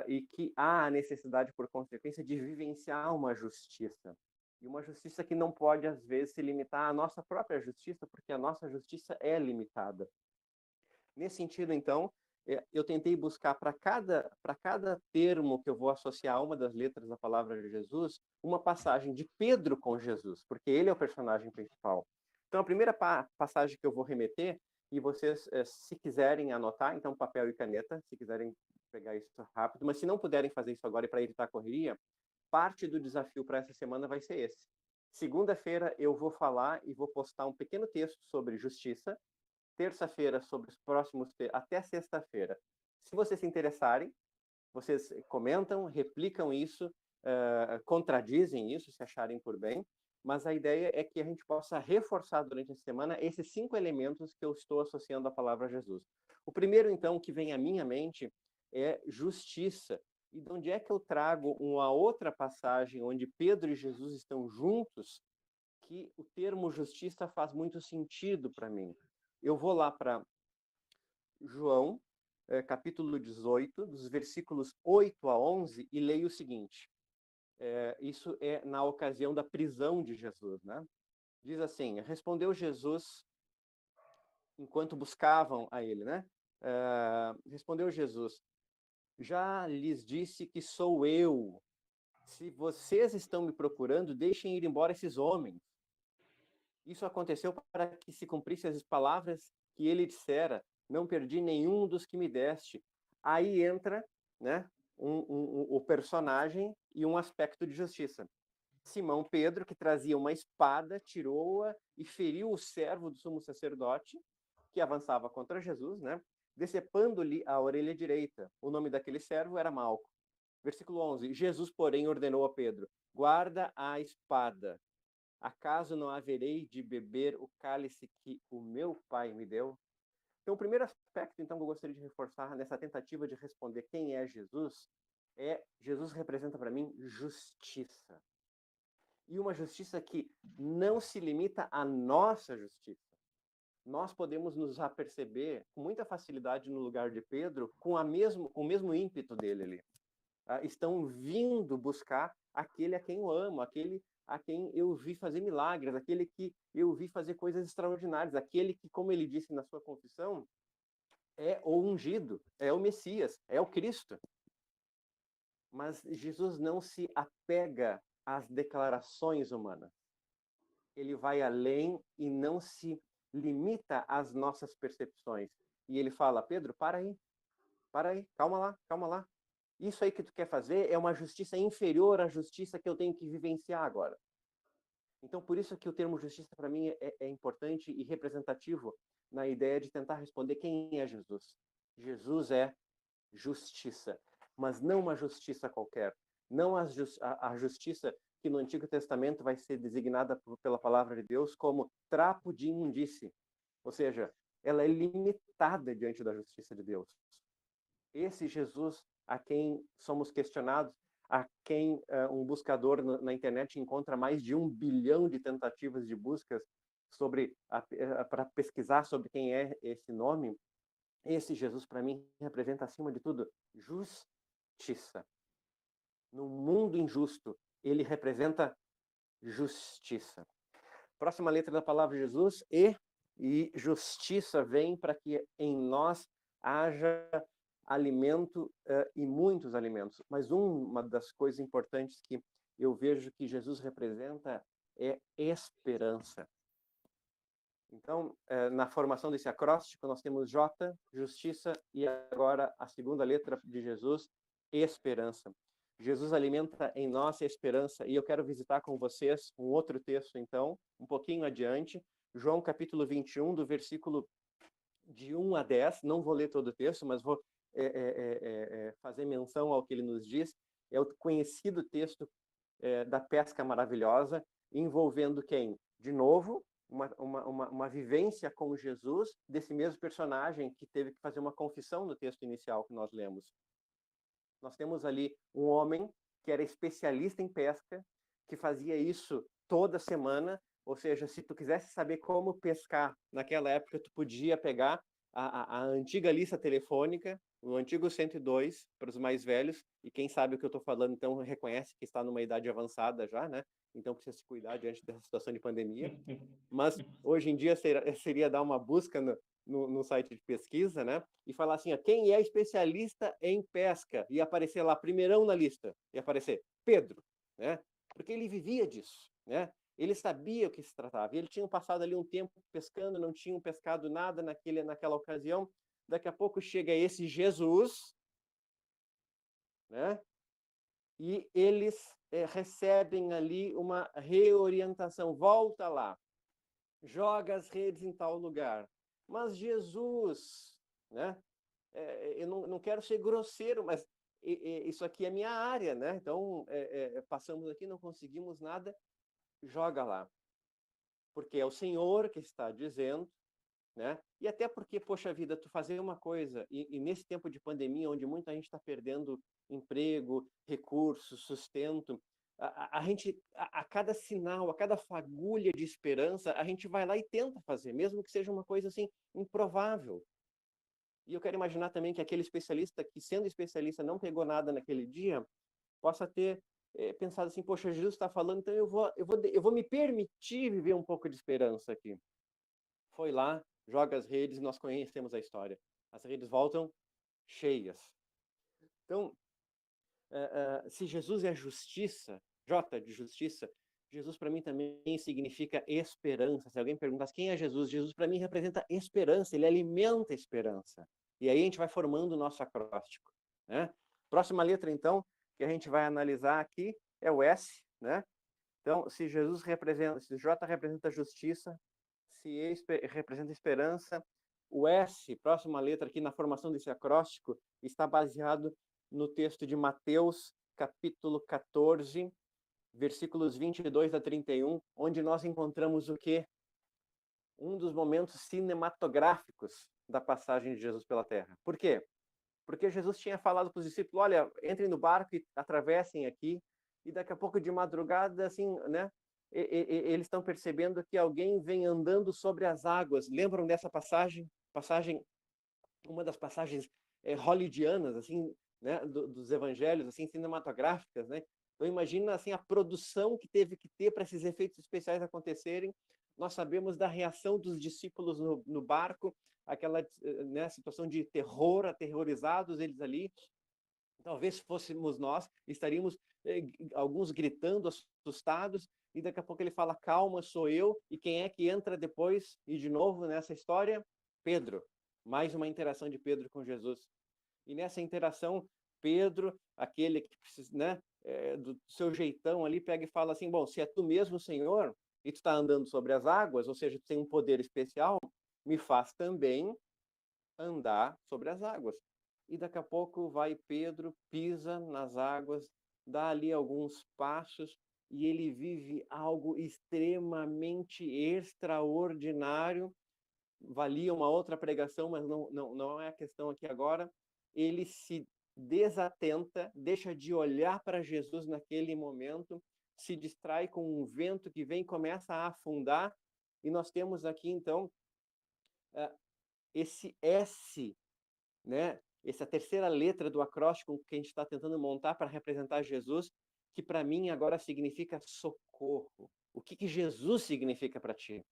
e que há a necessidade, por consequência, de vivenciar uma justiça. E uma justiça que não pode, às vezes, se limitar à nossa própria justiça, porque a nossa justiça é limitada. Nesse sentido, então, eu tentei buscar para cada termo que eu vou associar a uma das letras da palavra de Jesus, uma passagem de Pedro com Jesus, porque ele é o personagem principal. Então, a primeira passagem que eu vou remeter, e vocês, se quiserem anotar, então papel e caneta, se quiserem pegar isso rápido, mas se não puderem fazer isso agora e para evitar a correria, parte do desafio para essa semana vai ser esse. Segunda-feira eu vou falar e vou postar um pequeno texto sobre justiça, terça-feira sobre os próximos, até sexta-feira. Se vocês se interessarem, vocês comentam, replicam isso, contradizem isso, se acharem por bem, mas a ideia é que a gente possa reforçar durante a semana esses 5 elementos que eu estou associando à palavra Jesus. O primeiro, então, que vem à minha mente é justiça. E de onde é que eu trago uma outra passagem onde Pedro e Jesus estão juntos, que o termo justiça faz muito sentido para mim? Eu vou lá para João, capítulo 18, dos versículos 8 a 11, e leio o seguinte. Isso é na ocasião da prisão de Jesus, né? Diz assim: respondeu Jesus, enquanto buscavam a ele, né? Respondeu Jesus: já lhes disse que sou eu. Se vocês estão me procurando, deixem ir embora esses homens. Isso aconteceu para que se cumprissem as palavras que ele dissera: não perdi nenhum dos que me deste. Aí entra, né, o personagem e um aspecto de justiça. Simão Pedro, que trazia uma espada, tirou-a e feriu o servo do sumo sacerdote, que avançava contra Jesus, né, decepando-lhe a orelha direita. O nome daquele servo era Malco. Versículo 11. Jesus, porém, ordenou a Pedro: guarda a espada. Acaso não haverei de beber o cálice que o meu Pai me deu? Então, o primeiro aspecto, então, que eu gostaria de reforçar nessa tentativa de responder quem é Jesus representa para mim justiça. E uma justiça que não se limita à nossa justiça. Nós podemos nos aperceber com muita facilidade no lugar de Pedro, com o mesmo ímpeto dele ali. Estão vindo buscar aquele a quem eu amo, aquele a quem eu vi fazer milagres, aquele que eu vi fazer coisas extraordinárias, aquele que, como ele disse na sua confissão, é o ungido, é o Messias, é o Cristo. Mas Jesus não se apega às declarações humanas. Ele vai além e não se limita às nossas percepções. E ele fala: Pedro, para aí, calma lá. Isso aí que tu quer fazer é uma justiça inferior à justiça que eu tenho que vivenciar agora. Então, por isso que o termo justiça, para mim, é importante e representativo na ideia de tentar responder quem é Jesus. Jesus é justiça, mas não uma justiça qualquer. Não a justiça que no Antigo Testamento vai ser designada pela palavra de Deus como trapo de imundície. Ou seja, ela é limitada diante da justiça de Deus. Esse Jesus a quem somos questionados, a quem um buscador na internet encontra mais de 1 bilhão de tentativas de buscas para pesquisar sobre quem é esse nome, esse Jesus, para mim, representa, acima de tudo, justiça. No mundo injusto, ele representa justiça. Próxima letra da palavra Jesus, e justiça vem para que em nós haja alimento e muitos alimentos. Mas uma das coisas importantes que eu vejo que Jesus representa é esperança. Então, na formação desse acróstico, nós temos J, justiça, e agora a segunda letra de Jesus, esperança. Jesus alimenta em nós a esperança, e eu quero visitar com vocês um outro texto, então, um pouquinho adiante, João capítulo 21, do versículo de 1 a 10, não vou ler todo o texto, mas vou fazer menção ao que ele nos diz. É o conhecido texto da pesca maravilhosa, envolvendo quem? De novo, uma vivência com Jesus, desse mesmo personagem que teve que fazer uma confissão no texto inicial que nós lemos. Nós temos ali um homem que era especialista em pesca, que fazia isso toda semana, ou seja, se tu quisesse saber como pescar naquela época, tu podia pegar a antiga lista telefônica, o antigo 102, para os mais velhos, e quem sabe o que eu estou falando, então, reconhece que está numa idade avançada já, né? Então precisa se cuidar diante dessa situação de pandemia. Mas hoje em dia seria dar uma busca no site de pesquisa, né? E falar assim, ó, quem é especialista em pesca? E aparecer lá, primeirão na lista, e aparecer Pedro, né? Porque ele vivia disso, né? Ele sabia o que se tratava. E ele tinha passado ali um tempo pescando, não tinham pescado nada naquela ocasião. Daqui a pouco chega esse Jesus, né? E eles recebem ali uma reorientação. Volta lá, joga as redes em tal lugar. Mas Jesus, né? Eu não quero ser grosseiro, mas isso aqui é minha área, né? Então, passamos aqui, não conseguimos nada, joga lá. Porque é o Senhor que está dizendo, né? E até porque, poxa vida, tu fazer uma coisa, e nesse tempo de pandemia, onde muita gente está perdendo emprego, recursos, sustento, a gente, a cada sinal, a cada fagulha de esperança, a gente vai lá e tenta fazer, mesmo que seja uma coisa assim, improvável. E eu quero imaginar também que aquele especialista, que sendo especialista não pegou nada naquele dia, possa ter pensado assim, poxa, Jesus está falando, então eu vou me permitir viver um pouco de esperança aqui. Foi lá, joga as redes, nós conhecemos a história. As redes voltam cheias. Então, se Jesus é justiça, J de justiça, Jesus para mim também significa esperança. Se alguém perguntasse quem é Jesus, Jesus para mim representa esperança, ele alimenta a esperança. E aí a gente vai formando o nosso acróstico, né? Próxima letra, então, que a gente vai analisar aqui é o S, né? Então, se J representa justiça, se E representa esperança, o S, próxima letra aqui na formação desse acróstico, está baseado no texto de Mateus, capítulo 14, versículos 22 a 31, onde nós encontramos o quê? Um dos momentos cinematográficos da passagem de Jesus pela Terra. Por quê? Porque Jesus tinha falado para os discípulos, olha, entrem no barco e atravessem aqui, e daqui a pouco de madrugada, assim, né? Eles estão percebendo que alguém vem andando sobre as águas. Lembram dessa passagem? Uma das passagens hollywoodianas, assim, né? Dos evangelhos, assim, cinematográficas, né? Então imagina assim a produção que teve que ter para esses efeitos especiais acontecerem. Nós sabemos da reação dos discípulos no barco, aquela, né, situação de terror, aterrorizados eles ali. Talvez se fôssemos nós, estaríamos alguns gritando, assustados, e daqui a pouco ele fala, calma, sou eu, e quem é que entra depois, e de novo nessa história? Pedro. Mais uma interação de Pedro com Jesus. E nessa interação, Pedro, aquele que precisa, né, do seu jeitão ali, pega e fala assim, bom, se é tu mesmo, Senhor, e tu está andando sobre as águas, ou seja, tu tem um poder especial, me faz também andar sobre as águas. E daqui a pouco vai Pedro, pisa nas águas, dá ali alguns passos, e ele vive algo extremamente extraordinário. Valia uma outra pregação, mas não é a questão aqui agora. Ele se desatenta, deixa de olhar para Jesus naquele momento, se distrai com um vento que vem, começa a afundar, E nós temos aqui, então, esse S, né? Essa terceira letra do acróstico que a gente está tentando montar para representar Jesus, que para mim agora significa socorro. O que Jesus significa para ti,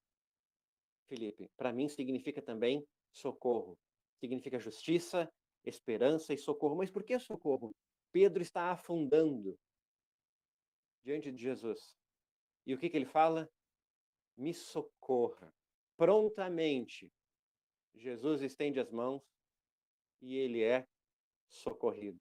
Felipe? Para mim significa também socorro. Significa justiça, esperança e socorro. Mas por que socorro? Pedro está afundando diante de Jesus. E o que ele fala? Me socorra. Prontamente, Jesus estende as mãos e ele é socorrido.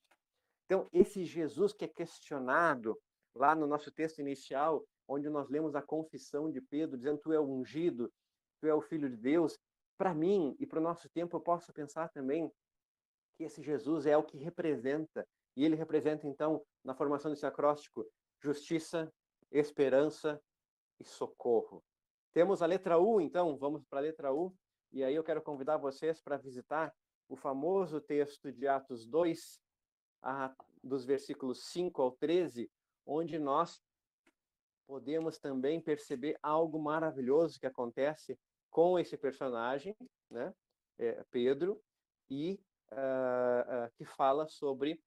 Então, esse Jesus que é questionado lá no nosso texto inicial, onde nós lemos a confissão de Pedro, dizendo: tu é o ungido, tu é o Filho de Deus, para mim e para o nosso tempo, eu posso pensar também que esse Jesus é o que representa, e ele representa, então, na formação desse acróstico, justiça, esperança e socorro. Temos a letra U, então, vamos para a letra U, e aí eu quero convidar vocês para visitar o famoso texto de Atos 2, dos versículos 5 ao 13, onde nós podemos também perceber algo maravilhoso que acontece com esse personagem, né, Pedro, e que fala sobre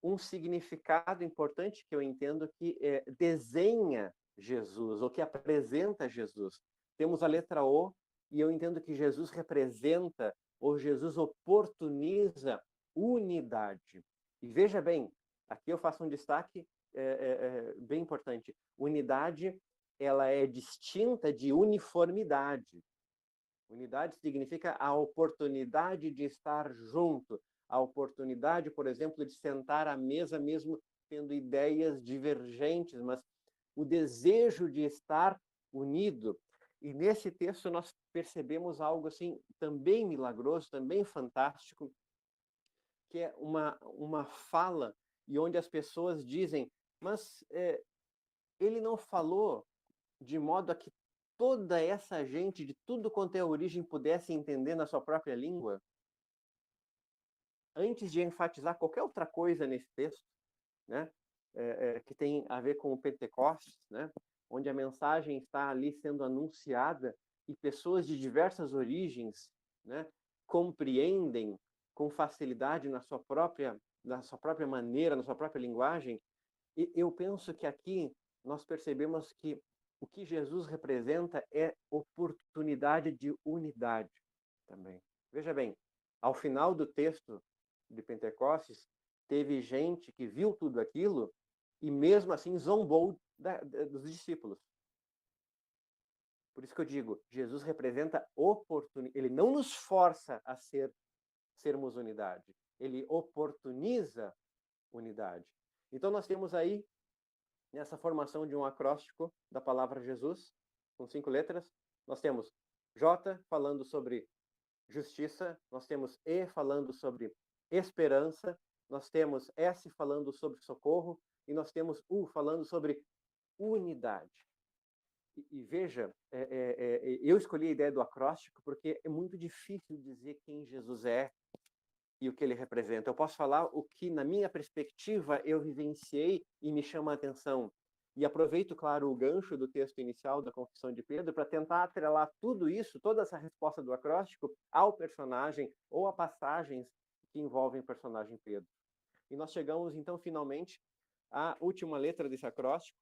um significado importante que eu entendo que desenha Jesus, ou que apresenta Jesus. Temos a letra O, e eu entendo que Jesus representa, ou Jesus oportuniza unidade. E veja bem, aqui eu faço um destaque bem importante. Unidade, ela é distinta de uniformidade. Unidade significa a oportunidade de estar junto, a oportunidade, por exemplo, de sentar à mesa mesmo tendo ideias divergentes, mas o desejo de estar unido. E nesse texto nós percebemos algo assim também milagroso, também fantástico, que é uma fala e onde as pessoas dizem: mas ele não falou de modo a que toda essa gente de tudo quanto é origem pudesse entender na sua própria língua? Antes de enfatizar qualquer outra coisa nesse texto, né, que tem a ver com o Pentecostes, né, onde a mensagem está ali sendo anunciada e pessoas de diversas origens, né, compreendem com facilidade na sua própria maneira, na sua própria linguagem. E eu penso que aqui nós percebemos que o que Jesus representa é oportunidade de unidade também. Veja bem, ao final do texto de Pentecostes, teve gente que viu tudo aquilo e mesmo assim zombou dos discípulos. Por isso que eu digo, Jesus representa oportunidade. Ele não nos força a sermos unidade. Ele oportuniza unidade. Então nós temos aí, nessa formação de um acróstico da palavra Jesus, com 5 letras, nós temos J falando sobre justiça, nós temos E falando sobre esperança, nós temos S falando sobre socorro, e nós temos U falando sobre unidade. E veja, eu escolhi a ideia do acróstico porque é muito difícil dizer quem Jesus é e o que ele representa. Eu posso falar o que, na minha perspectiva, eu vivenciei e me chama a atenção. E aproveito, claro, o gancho do texto inicial da Confissão de Pedro para tentar atrelar tudo isso, toda essa resposta do acróstico, ao personagem ou a passagens que envolvem o personagem Pedro. E nós chegamos, então, finalmente, à última letra desse acróstico,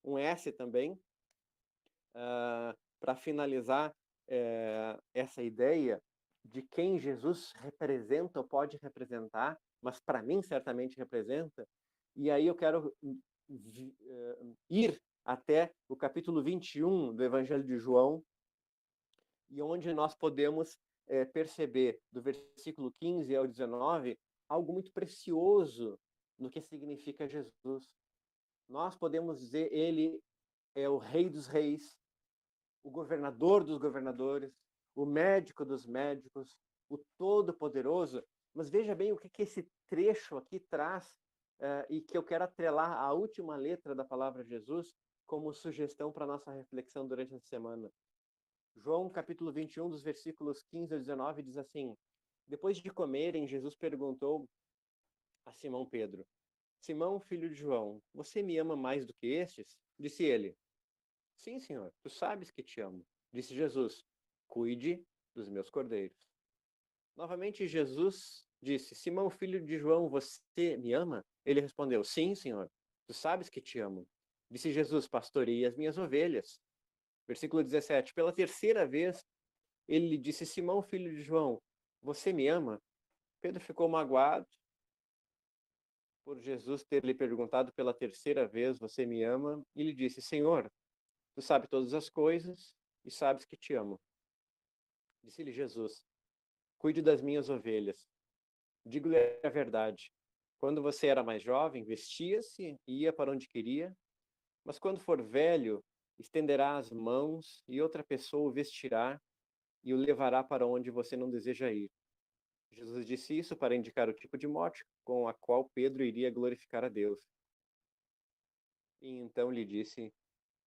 um S também, para finalizar essa ideia de quem Jesus representa ou pode representar, mas para mim certamente representa. E aí eu quero ir até o capítulo 21 do Evangelho de João, e onde nós podemos perceber, do versículo 15 ao 19, algo muito precioso no que significa Jesus. Nós podemos dizer, ele é o Rei dos Reis, o governador dos governadores, o médico dos médicos, o todo-poderoso. Mas veja bem o que esse trecho aqui traz, e que eu quero atrelar à última letra da palavra Jesus como sugestão para a nossa reflexão durante essa semana. João, capítulo 21, dos versículos 15 a 19, diz assim: depois de comerem, Jesus perguntou a Simão Pedro: Simão, filho de João, você me ama mais do que estes? Disse ele: sim, senhor, tu sabes que te amo. Disse Jesus: cuide dos meus cordeiros. Novamente, Jesus disse: Simão, filho de João, você me ama? Ele respondeu: sim, Senhor, tu sabes que te amo. Disse Jesus: pastoreie as minhas ovelhas. Versículo 17. Pela terceira vez, ele lhe disse: Simão, filho de João, você me ama? Pedro ficou magoado por Jesus ter lhe perguntado pela terceira vez: você me ama? E lhe disse: Senhor, tu sabes todas as coisas e sabes que te amo. Disse-lhe Jesus: cuide das minhas ovelhas. Digo-lhe a verdade. Quando você era mais jovem, vestia-se e ia para onde queria, mas quando for velho, estenderá as mãos e outra pessoa o vestirá e o levará para onde você não deseja ir. Jesus disse isso para indicar o tipo de morte com a qual Pedro iria glorificar a Deus. E então lhe disse: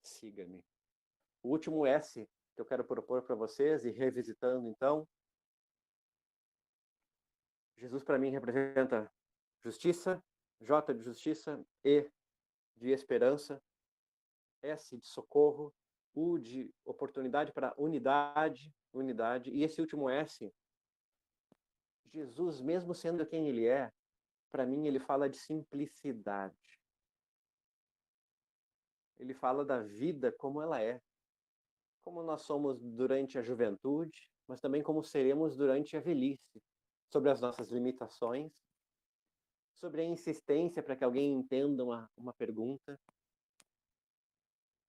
siga-me. O último S que eu quero propor para vocês, e revisitando então, Jesus para mim representa justiça, J de justiça, E de esperança, S de socorro, U de oportunidade para unidade, e esse último S, Jesus, mesmo sendo quem ele é, para mim ele fala de simplicidade. Ele fala da vida como ela é, como nós somos durante a juventude, mas também como seremos durante a velhice, sobre as nossas limitações, sobre a insistência para que alguém entenda uma pergunta.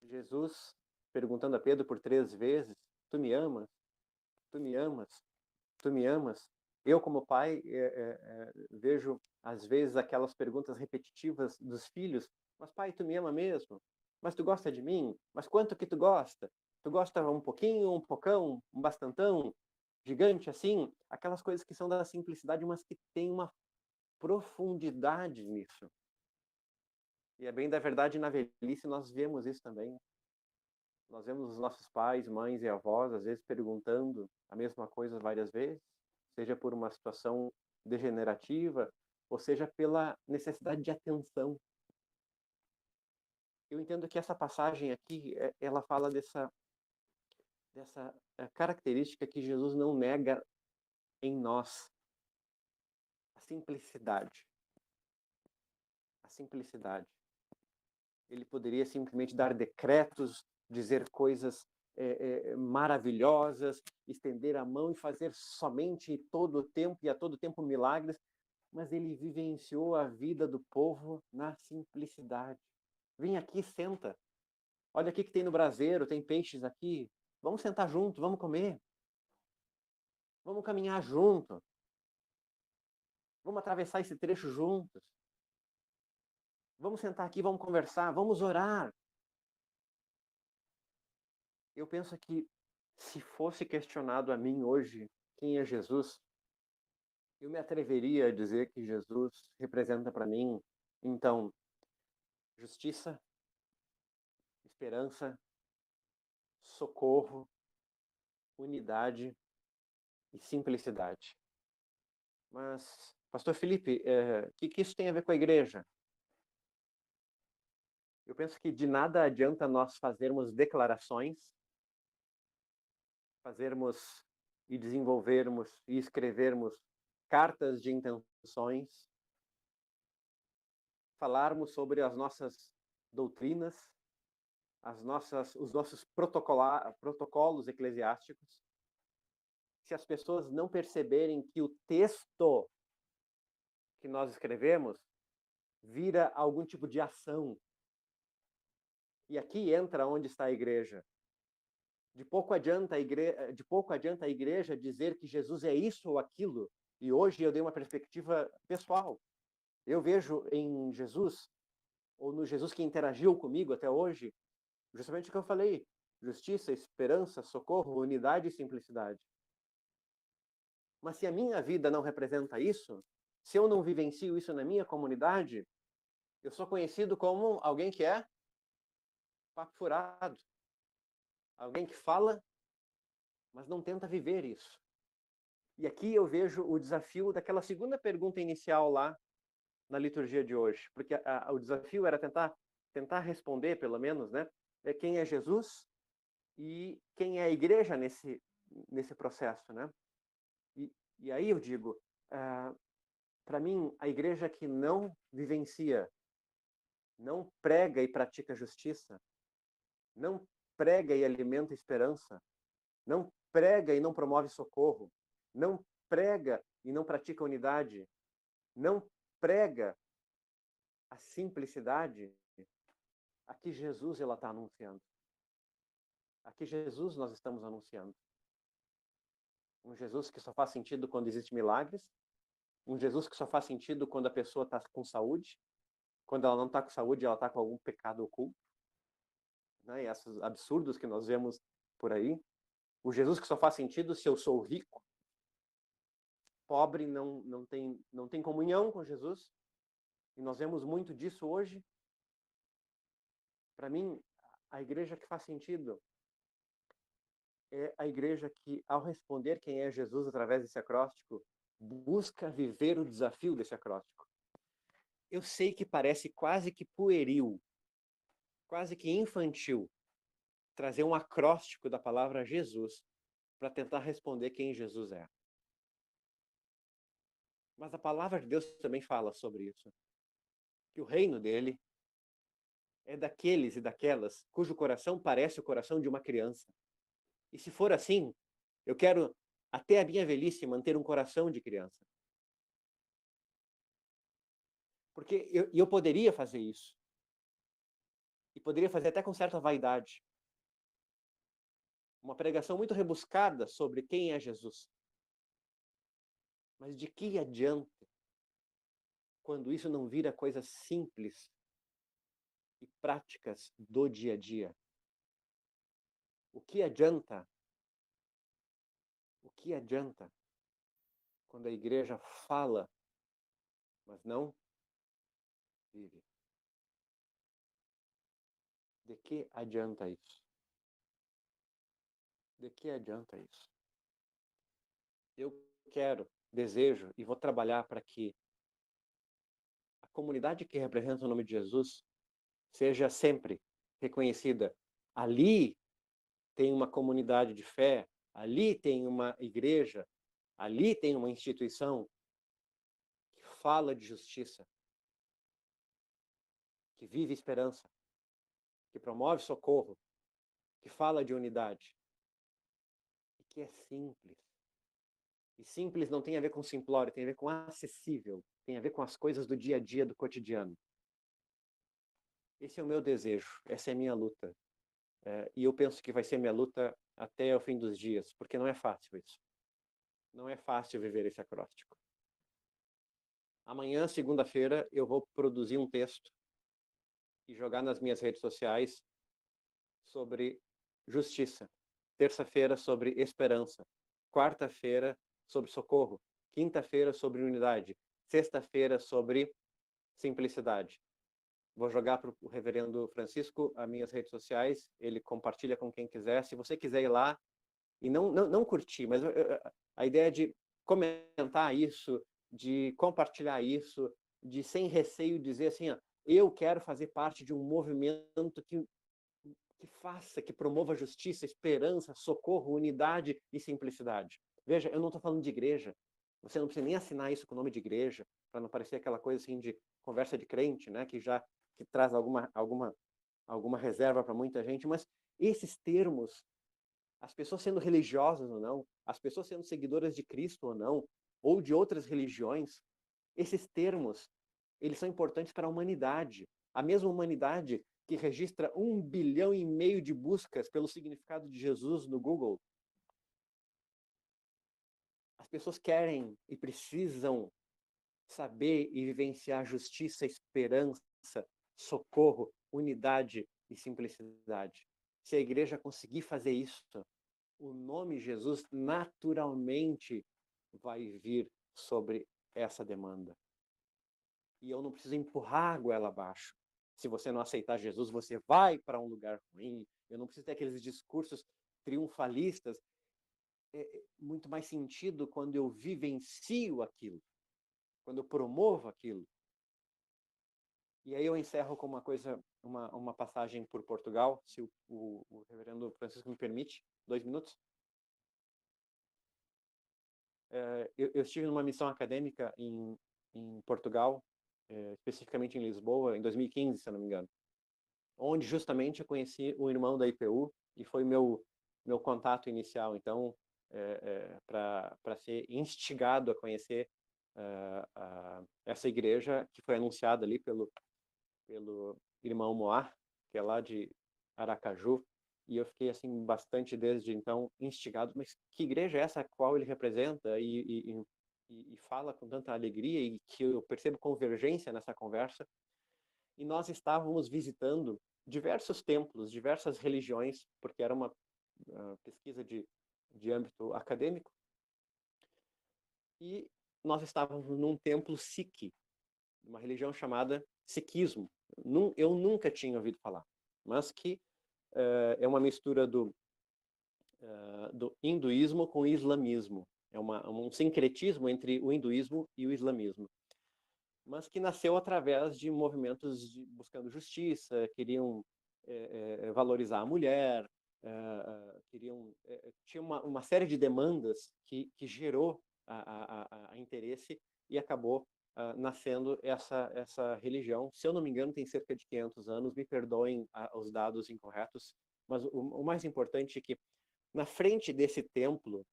Jesus perguntando a Pedro por 3 vezes: tu me amas? Tu me amas? Tu me amas? Eu, como pai, vejo às vezes aquelas perguntas repetitivas dos filhos: mas pai, tu me ama mesmo? Mas tu gosta de mim? Mas quanto que tu gosta? Tu gosta um pouquinho, um pocão, um bastantão, gigante assim? Aquelas coisas que são da simplicidade, mas que tem uma profundidade nisso. E é bem da verdade, na velhice nós vemos isso também. Nós vemos os nossos pais, mães e avós, às vezes, perguntando a mesma coisa várias vezes, seja por uma situação degenerativa, ou seja pela necessidade de atenção. Eu entendo que essa passagem aqui, ela fala dessa característica que Jesus não nega em nós: a simplicidade. A simplicidade. Ele poderia simplesmente dar decretos, dizer coisas maravilhosas, estender a mão e fazer somente todo o tempo e a todo tempo milagres, mas ele vivenciou a vida do povo na simplicidade. Vem aqui, senta. Olha aqui que tem no braseiro, tem peixes aqui. Vamos sentar junto, vamos comer. Vamos caminhar junto. Vamos atravessar esse trecho juntos. Vamos sentar aqui, vamos conversar, vamos orar. Eu penso que se fosse questionado a mim hoje quem é Jesus, eu me atreveria a dizer que Jesus representa para mim, então, justiça, esperança, socorro, unidade e simplicidade. Mas, Pastor Felipe, o que isso tem a ver com a igreja? Eu penso que de nada adianta nós fazermos declarações, fazermos e desenvolvermos e escrevermos cartas de intenções, falarmos sobre as nossas doutrinas, os nossos protocolos eclesiásticos, se as pessoas não perceberem que o texto que nós escrevemos vira algum tipo de ação. E aqui entra onde está a igreja. De pouco adianta a igreja dizer que Jesus é isso ou aquilo. E hoje eu dei uma perspectiva pessoal. Eu vejo em Jesus, ou no Jesus que interagiu comigo até hoje, justamente o que eu falei: justiça, esperança, socorro, unidade e simplicidade. Mas se a minha vida não representa isso, se eu não vivencio isso na minha comunidade, eu sou conhecido como alguém que é papo furado. Alguém que fala, mas não tenta viver isso. E aqui eu vejo o desafio daquela segunda pergunta inicial lá na liturgia de hoje. Porque o desafio era tentar responder, pelo menos, né? Quem é Jesus? E quem é a igreja nesse processo, né? E aí eu digo, para mim, a igreja que não vivencia, não prega e pratica justiça, não prega e alimenta esperança, não prega e não promove socorro, não prega e não pratica unidade, não prega a simplicidade, aqui Jesus ela está anunciando. Aqui Jesus nós estamos anunciando. Um Jesus que só faz sentido quando existem milagres, um Jesus que só faz sentido quando a pessoa está com saúde, quando ela não está com saúde, ela está com algum pecado oculto, né? E esses absurdos que nós vemos por aí. O Jesus que só faz sentido se eu sou rico, pobre não tem comunhão com Jesus, e nós vemos muito disso hoje. Para mim, a igreja que faz sentido é a igreja que, ao responder quem é Jesus através desse acróstico, busca viver o desafio desse acróstico. Eu sei que parece quase que pueril, quase que infantil, trazer um acróstico da palavra Jesus para tentar responder quem Jesus é. Mas a palavra de Deus também fala sobre isso. Que o reino dele é daqueles e daquelas cujo coração parece o coração de uma criança. E se for assim, eu quero, até a minha velhice, manter um coração de criança. Porque eu poderia fazer isso. E poderia fazer até com certa vaidade. Uma pregação muito rebuscada sobre quem é Jesus. Mas de que adianta quando isso não vira coisas simples e práticas do dia a dia? O que adianta? O que adianta quando a igreja fala, mas não vive? De que adianta isso? De que adianta isso? Eu quero, desejo e vou trabalhar para que a comunidade que representa o nome de Jesus seja sempre reconhecida. Ali tem uma comunidade de fé, ali tem uma igreja, ali tem uma instituição que fala de justiça, que vive esperança, que promove socorro, que fala de unidade e que é simples. E simples não tem a ver com simplório, tem a ver com acessível, tem a ver com as coisas do dia a dia, do cotidiano. Esse é o meu desejo, essa é a minha luta. E eu penso que vai ser minha luta até o fim dos dias, porque não é fácil isso. Não é fácil viver esse acróstico. Amanhã, segunda-feira, eu vou produzir um texto e jogar nas minhas redes sociais sobre justiça. Terça-feira, sobre esperança. Quarta-feira, sobre socorro. Quinta-feira, sobre unidade. Sexta-feira, sobre simplicidade. Vou jogar para o reverendo Francisco as minhas redes sociais, ele compartilha com quem quiser. Se você quiser ir lá e não curtir, mas a ideia de comentar isso, de compartilhar isso, de sem receio dizer assim, ó, eu quero fazer parte de um movimento que faça, que promova justiça, esperança, socorro, unidade e simplicidade. Veja, eu não estou falando de igreja. Você não precisa nem assinar isso com o nome de igreja, para não parecer aquela coisa assim de conversa de crente, né, que traz alguma reserva para muita gente, mas esses termos, as pessoas sendo religiosas ou não, as pessoas sendo seguidoras de Cristo ou não, ou de outras religiões, esses termos, eles são importantes para a humanidade. A mesma humanidade que registra 1,5 bilhão de buscas pelo significado de Jesus no Google. As pessoas querem e precisam saber e vivenciar justiça, esperança, socorro, unidade e simplicidade. Se a igreja conseguir fazer isso, o nome Jesus naturalmente vai vir sobre essa demanda. E eu não preciso empurrar a goela abaixo. Se você não aceitar Jesus, você vai para um lugar ruim. Eu não preciso ter aqueles discursos triunfalistas. É muito mais sentido quando eu vivencio aquilo, quando eu promovo aquilo. E aí eu encerro com uma coisa uma passagem por Portugal, se o reverendo Francisco me permite, 2 minutos. Eu estive numa missão acadêmica em Portugal, especificamente em Lisboa, em 2015, se eu não me engano, onde justamente eu conheci o irmão da IPU e foi meu contato inicial, então, para ser instigado a conhecer essa igreja que foi anunciada ali pelo irmão Moá, que é lá de Aracaju, e eu fiquei assim bastante desde então instigado, mas que igreja é essa a qual ele representa e fala com tanta alegria e que eu percebo convergência nessa conversa. E nós estávamos visitando diversos templos, diversas religiões, porque era uma pesquisa de âmbito acadêmico. E nós estávamos num templo Sikh, uma religião chamada Sikhismo. Eu nunca tinha ouvido falar, mas que é uma mistura do hinduísmo com o islamismo. É um sincretismo entre o hinduísmo e o islamismo, mas que nasceu através de movimentos buscando justiça, queriam valorizar a mulher, tinha uma série de demandas que gerou a interesse e acabou nascendo essa religião. Se eu não me engano, tem cerca de 500 anos, me perdoem os dados incorretos, mas o mais importante é que na frente desse templo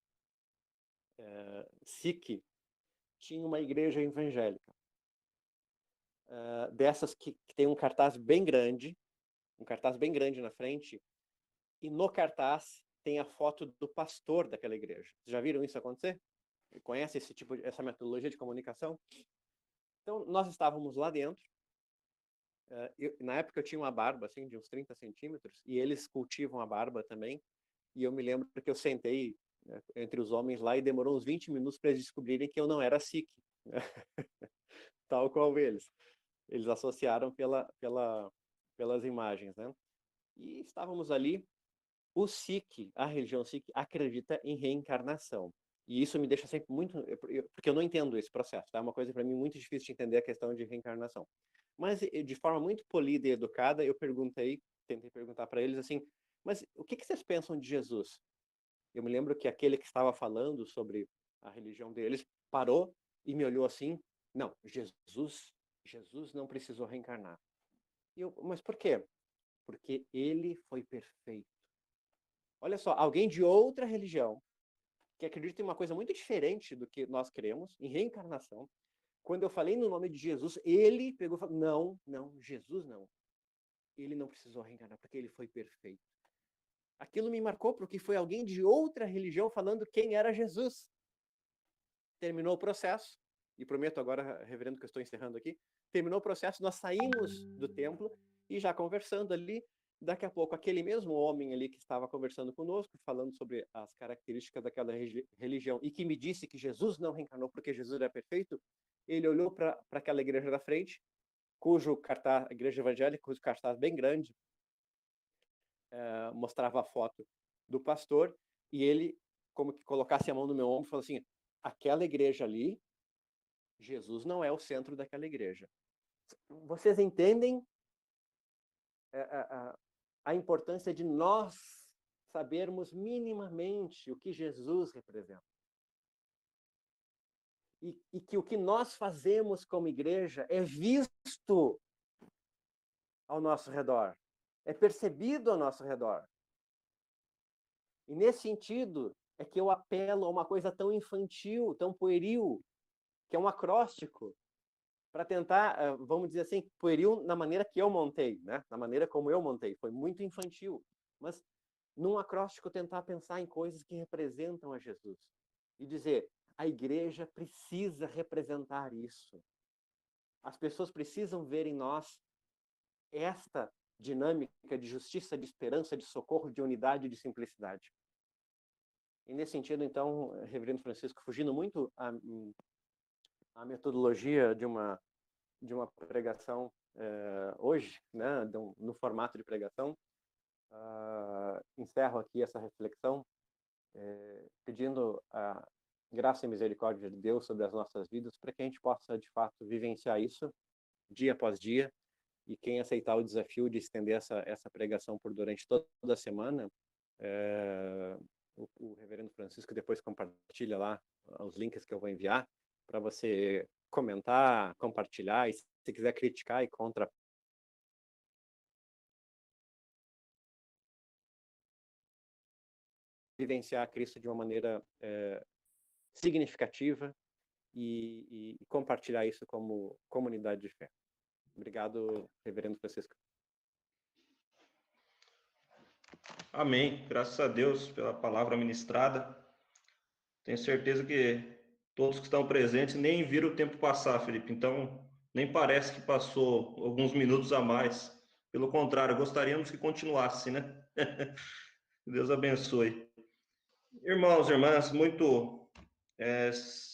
Sikh tinha uma igreja evangélica, dessas que tem um cartaz bem grande na frente, e no cartaz tem a foto do pastor daquela igreja. Vocês já viram isso acontecer? Conhece essa metodologia de comunicação? Então, nós estávamos lá dentro. Na época eu tinha uma barba assim, de uns 30 centímetros, e eles cultivam a barba também. E eu me lembro que eu sentei entre os homens lá e demorou uns 20 minutos para eles descobrirem que eu não era Sikh, tal qual eles. Eles associaram pelas imagens, né? E estávamos ali. O Sikh, a religião Sikh, acredita em reencarnação. E isso me deixa sempre muito... Porque eu não entendo esse processo, tá? É uma coisa para mim muito difícil de entender a questão de reencarnação. Mas, de forma muito polida e educada, eu tentei perguntar para eles assim, mas o que vocês pensam de Jesus? Eu me lembro que aquele que estava falando sobre a religião deles parou e me olhou assim, não, Jesus não precisou reencarnar. Mas por quê? Porque ele foi perfeito. Olha só, alguém de outra religião, que acredita em uma coisa muito diferente do que nós cremos, em reencarnação, quando eu falei no nome de Jesus, ele pegou e falou, não, Jesus não. Ele não precisou reencarnar, porque ele foi perfeito. Aquilo me marcou porque foi alguém de outra religião falando quem era Jesus. Terminou o processo, e prometo agora, reverendo, que eu estou encerrando aqui, terminou o processo, nós saímos do templo e já conversando ali, daqui a pouco aquele mesmo homem ali que estava conversando conosco, falando sobre as características daquela religião e que me disse que Jesus não reencarnou porque Jesus era perfeito, ele olhou para aquela igreja da frente, cujo cartaz, a igreja evangélica, cujo cartaz bem grande, mostrava a foto do pastor, e ele, como que colocasse a mão no meu ombro e falou assim, aquela igreja ali, Jesus não é o centro daquela igreja. Vocês entendem a importância de nós sabermos minimamente o que Jesus representa? E que o que nós fazemos como igreja é visto ao nosso redor, é percebido ao nosso redor. E nesse sentido é que eu apelo a uma coisa tão infantil, tão pueril, que é um acróstico, para tentar, vamos dizer assim, pueril na maneira que eu montei, né? Na maneira como eu montei, foi muito infantil, mas num acróstico tentar pensar em coisas que representam a Jesus e dizer, a igreja precisa representar isso. As pessoas precisam ver em nós esta dinâmica de justiça, de esperança, de socorro, de unidade e de simplicidade. E nesse sentido, então, reverendo Francisco, fugindo muito a metodologia de uma pregação hoje, né, no formato de pregação, encerro aqui essa reflexão pedindo a graça e misericórdia de Deus sobre as nossas vidas para que a gente possa, de fato, vivenciar isso dia após dia E quem aceitar o desafio de estender essa pregação por durante toda a semana, o reverendo Francisco depois compartilha lá os links que eu vou enviar para você comentar, compartilhar, e se quiser criticar e contra vivenciar Cristo de uma maneira significativa e compartilhar isso como comunidade de fé. Obrigado, reverendo Francisco. Amém. Graças a Deus pela palavra ministrada. Tenho certeza que todos que estão presentes nem viram o tempo passar, Felipe. Então, nem parece que passou alguns minutos a mais. Pelo contrário, gostaríamos que continuasse, né? Deus abençoe. Irmãos, irmãs,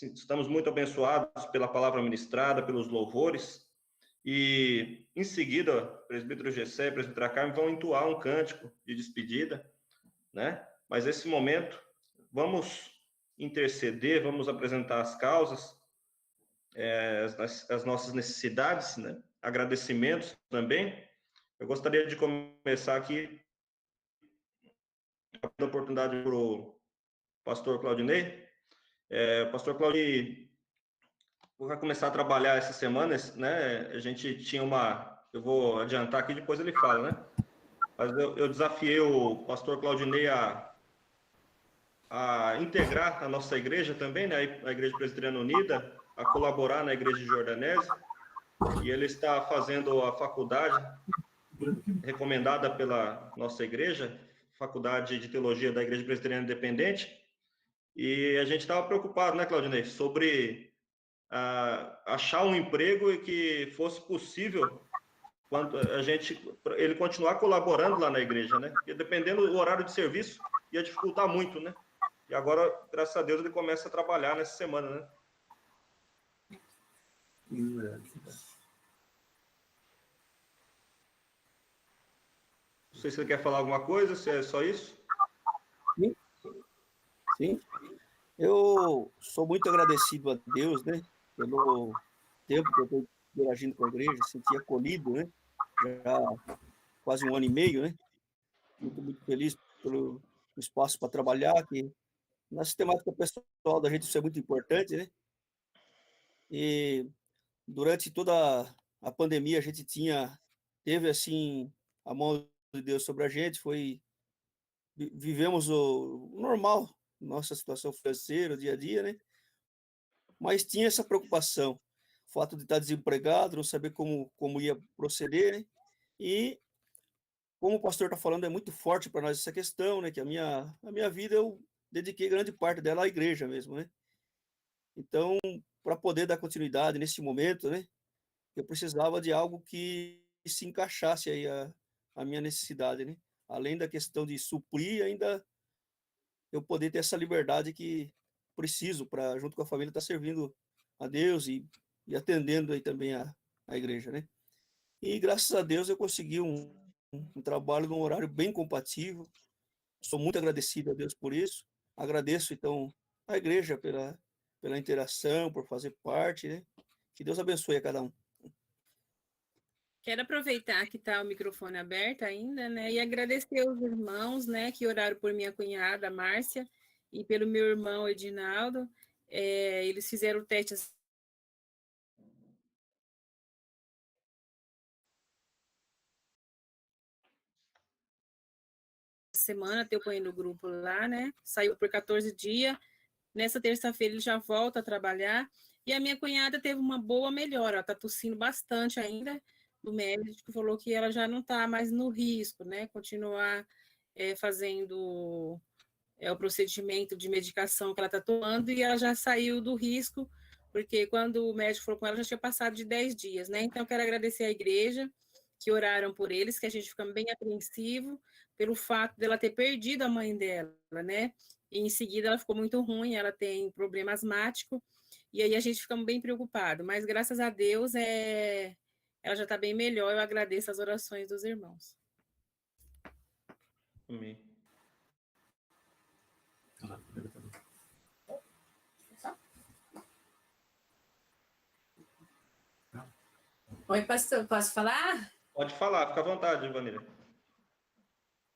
estamos muito abençoados pela palavra ministrada, pelos louvores. E, em seguida, o presbítero Gessé e a presbítera Carmen vão entoar um cântico de despedida, né? Mas, nesse momento, vamos interceder, vamos apresentar as causas, as nossas necessidades, né? Agradecimentos também. Eu gostaria de começar aqui, a oportunidade para o pastor Claudinei. O pastor Claudinei vai começar a trabalhar essa semana, né? A gente tinha eu vou adiantar aqui, depois ele fala, né? Mas eu desafiei o pastor Claudinei a integrar a nossa igreja também, né? A Igreja Presbiteriana Unida, a colaborar na Igreja de Jordanese, e ele está fazendo a faculdade recomendada pela nossa igreja, Faculdade de Teologia da Igreja Presbiteriana Independente, e a gente estava preocupado, né, Claudinei, sobre achar um emprego e que fosse possível quando ele continuar colaborando lá na igreja, né? Porque dependendo do horário de serviço, ia dificultar muito, né? E agora, graças a Deus, ele começa a trabalhar nessa semana, né? Não sei se você quer falar alguma coisa, se é só isso. Sim. Eu sou muito agradecido a Deus, né? Pelo tempo que eu estou interagindo com a igreja, senti acolhido, né? Já quase 1 ano e meio, né? Muito feliz pelo espaço para trabalhar, que na sistemática pessoal da gente isso é muito importante, né? E durante toda a pandemia a gente teve assim a mão de Deus sobre a gente, vivemos o normal, nossa situação financeira, dia a dia, né? Mas tinha essa preocupação, o fato de estar desempregado, não saber como ia proceder, né? E como o pastor está falando, é muito forte para nós essa questão, né? Que a minha vida eu dediquei grande parte dela à igreja mesmo, né? Então, para poder dar continuidade nesse momento, né? Eu precisava de algo que se encaixasse aí a minha necessidade, né? Além da questão de suprir, ainda eu poder ter essa liberdade que preciso para, junto com a família, estar servindo a Deus e atendendo aí também a igreja, né? E graças a Deus eu consegui um trabalho num horário bem compatível. Sou muito agradecido a Deus por isso. Agradeço, então, a igreja pela interação, por fazer parte, né? Que Deus abençoe a cada um. Quero aproveitar que está o microfone aberto ainda, né, e agradecer os irmãos, né, que oraram por minha cunhada, Márcia, e pelo meu irmão, Edinaldo. Eles fizeram o teste semana, eu ponho no grupo lá, né, saiu por 14 dias, nessa terça-feira ele já volta a trabalhar, e a minha cunhada teve uma boa melhora, ela está tossindo bastante ainda. O médico falou que ela já não está mais no risco, né? Continuar fazendo o procedimento de medicação que ela está tomando, e ela já saiu do risco, porque quando o médico falou com ela, já tinha passado de 10 dias, né? Então, eu quero agradecer à igreja, que oraram por eles, que a gente fica bem apreensivo pelo fato dela ter perdido a mãe dela, né? E em seguida ela ficou muito ruim, ela tem problema asmático, e aí a gente fica bem preocupado, mas graças a Deus ela já está bem melhor. Eu agradeço as orações dos irmãos. Amém. Oi, pastor, posso falar? Pode falar, fica à vontade, Vanilla.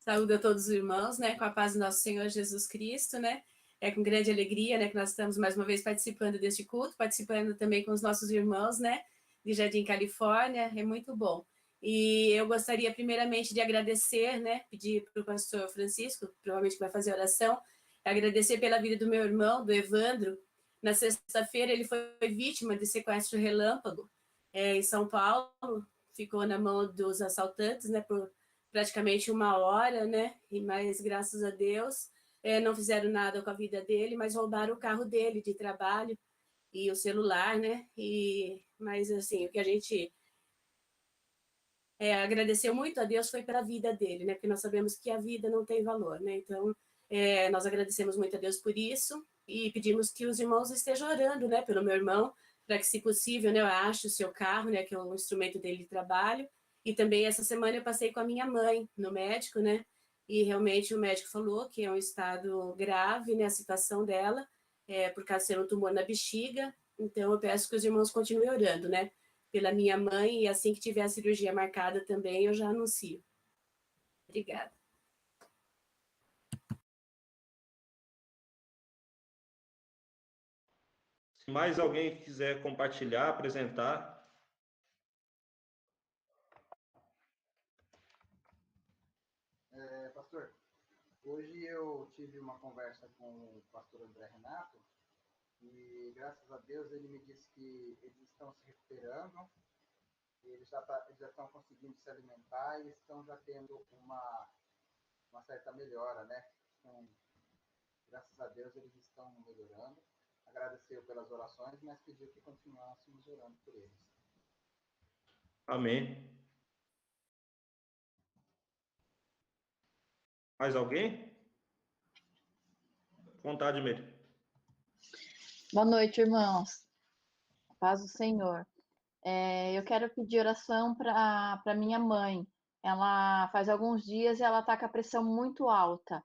Saúde a todos os irmãos, né, com a paz do nosso Senhor Jesus Cristo, né, é com grande alegria, né, que nós estamos mais uma vez participando deste culto, participando também com os nossos irmãos, né, de Jardim Califórnia, é muito bom. E eu gostaria primeiramente de agradecer, né, pedir para o pastor Francisco, provavelmente vai fazer oração, agradecer pela vida do meu irmão, do Evandro. Na sexta-feira ele foi vítima de sequestro relâmpago em São Paulo, ficou na mão dos assaltantes, né, por praticamente 1 hora, né, e mas graças a Deus não fizeram nada com a vida dele, mas roubaram o carro dele de trabalho e o celular, né, mas assim, o que a gente agradeceu muito a Deus foi pela vida dele, né, porque nós sabemos que a vida não tem valor, né, então nós agradecemos muito a Deus por isso e pedimos que os irmãos estejam orando, né, pelo meu irmão, para que, se possível, né, eu ache o seu carro, né, que é um instrumento dele de trabalho. E também essa semana eu passei com a minha mãe no médico, né, e realmente o médico falou que é um estado grave, né, a situação dela, por causa de ser um tumor na bexiga. Então eu peço que os irmãos continuem orando, né, pela minha mãe, e assim que tiver a cirurgia marcada também, eu já anuncio. Obrigada. Se mais alguém quiser compartilhar, apresentar. Pastor, hoje eu tive uma conversa com o pastor André Renato e, graças a Deus, ele me disse que eles estão se recuperando, eles já estão conseguindo se alimentar e estão já tendo uma certa melhora, né? Então, graças a Deus, eles estão melhorando. Agradeceu pelas orações, mas pediu que continuássemos orando por eles. Amém. Mais alguém? Vontade, Meire. Boa noite, irmãos. Paz do Senhor. Eu quero pedir oração para minha mãe. Ela faz alguns dias ela está com a pressão muito alta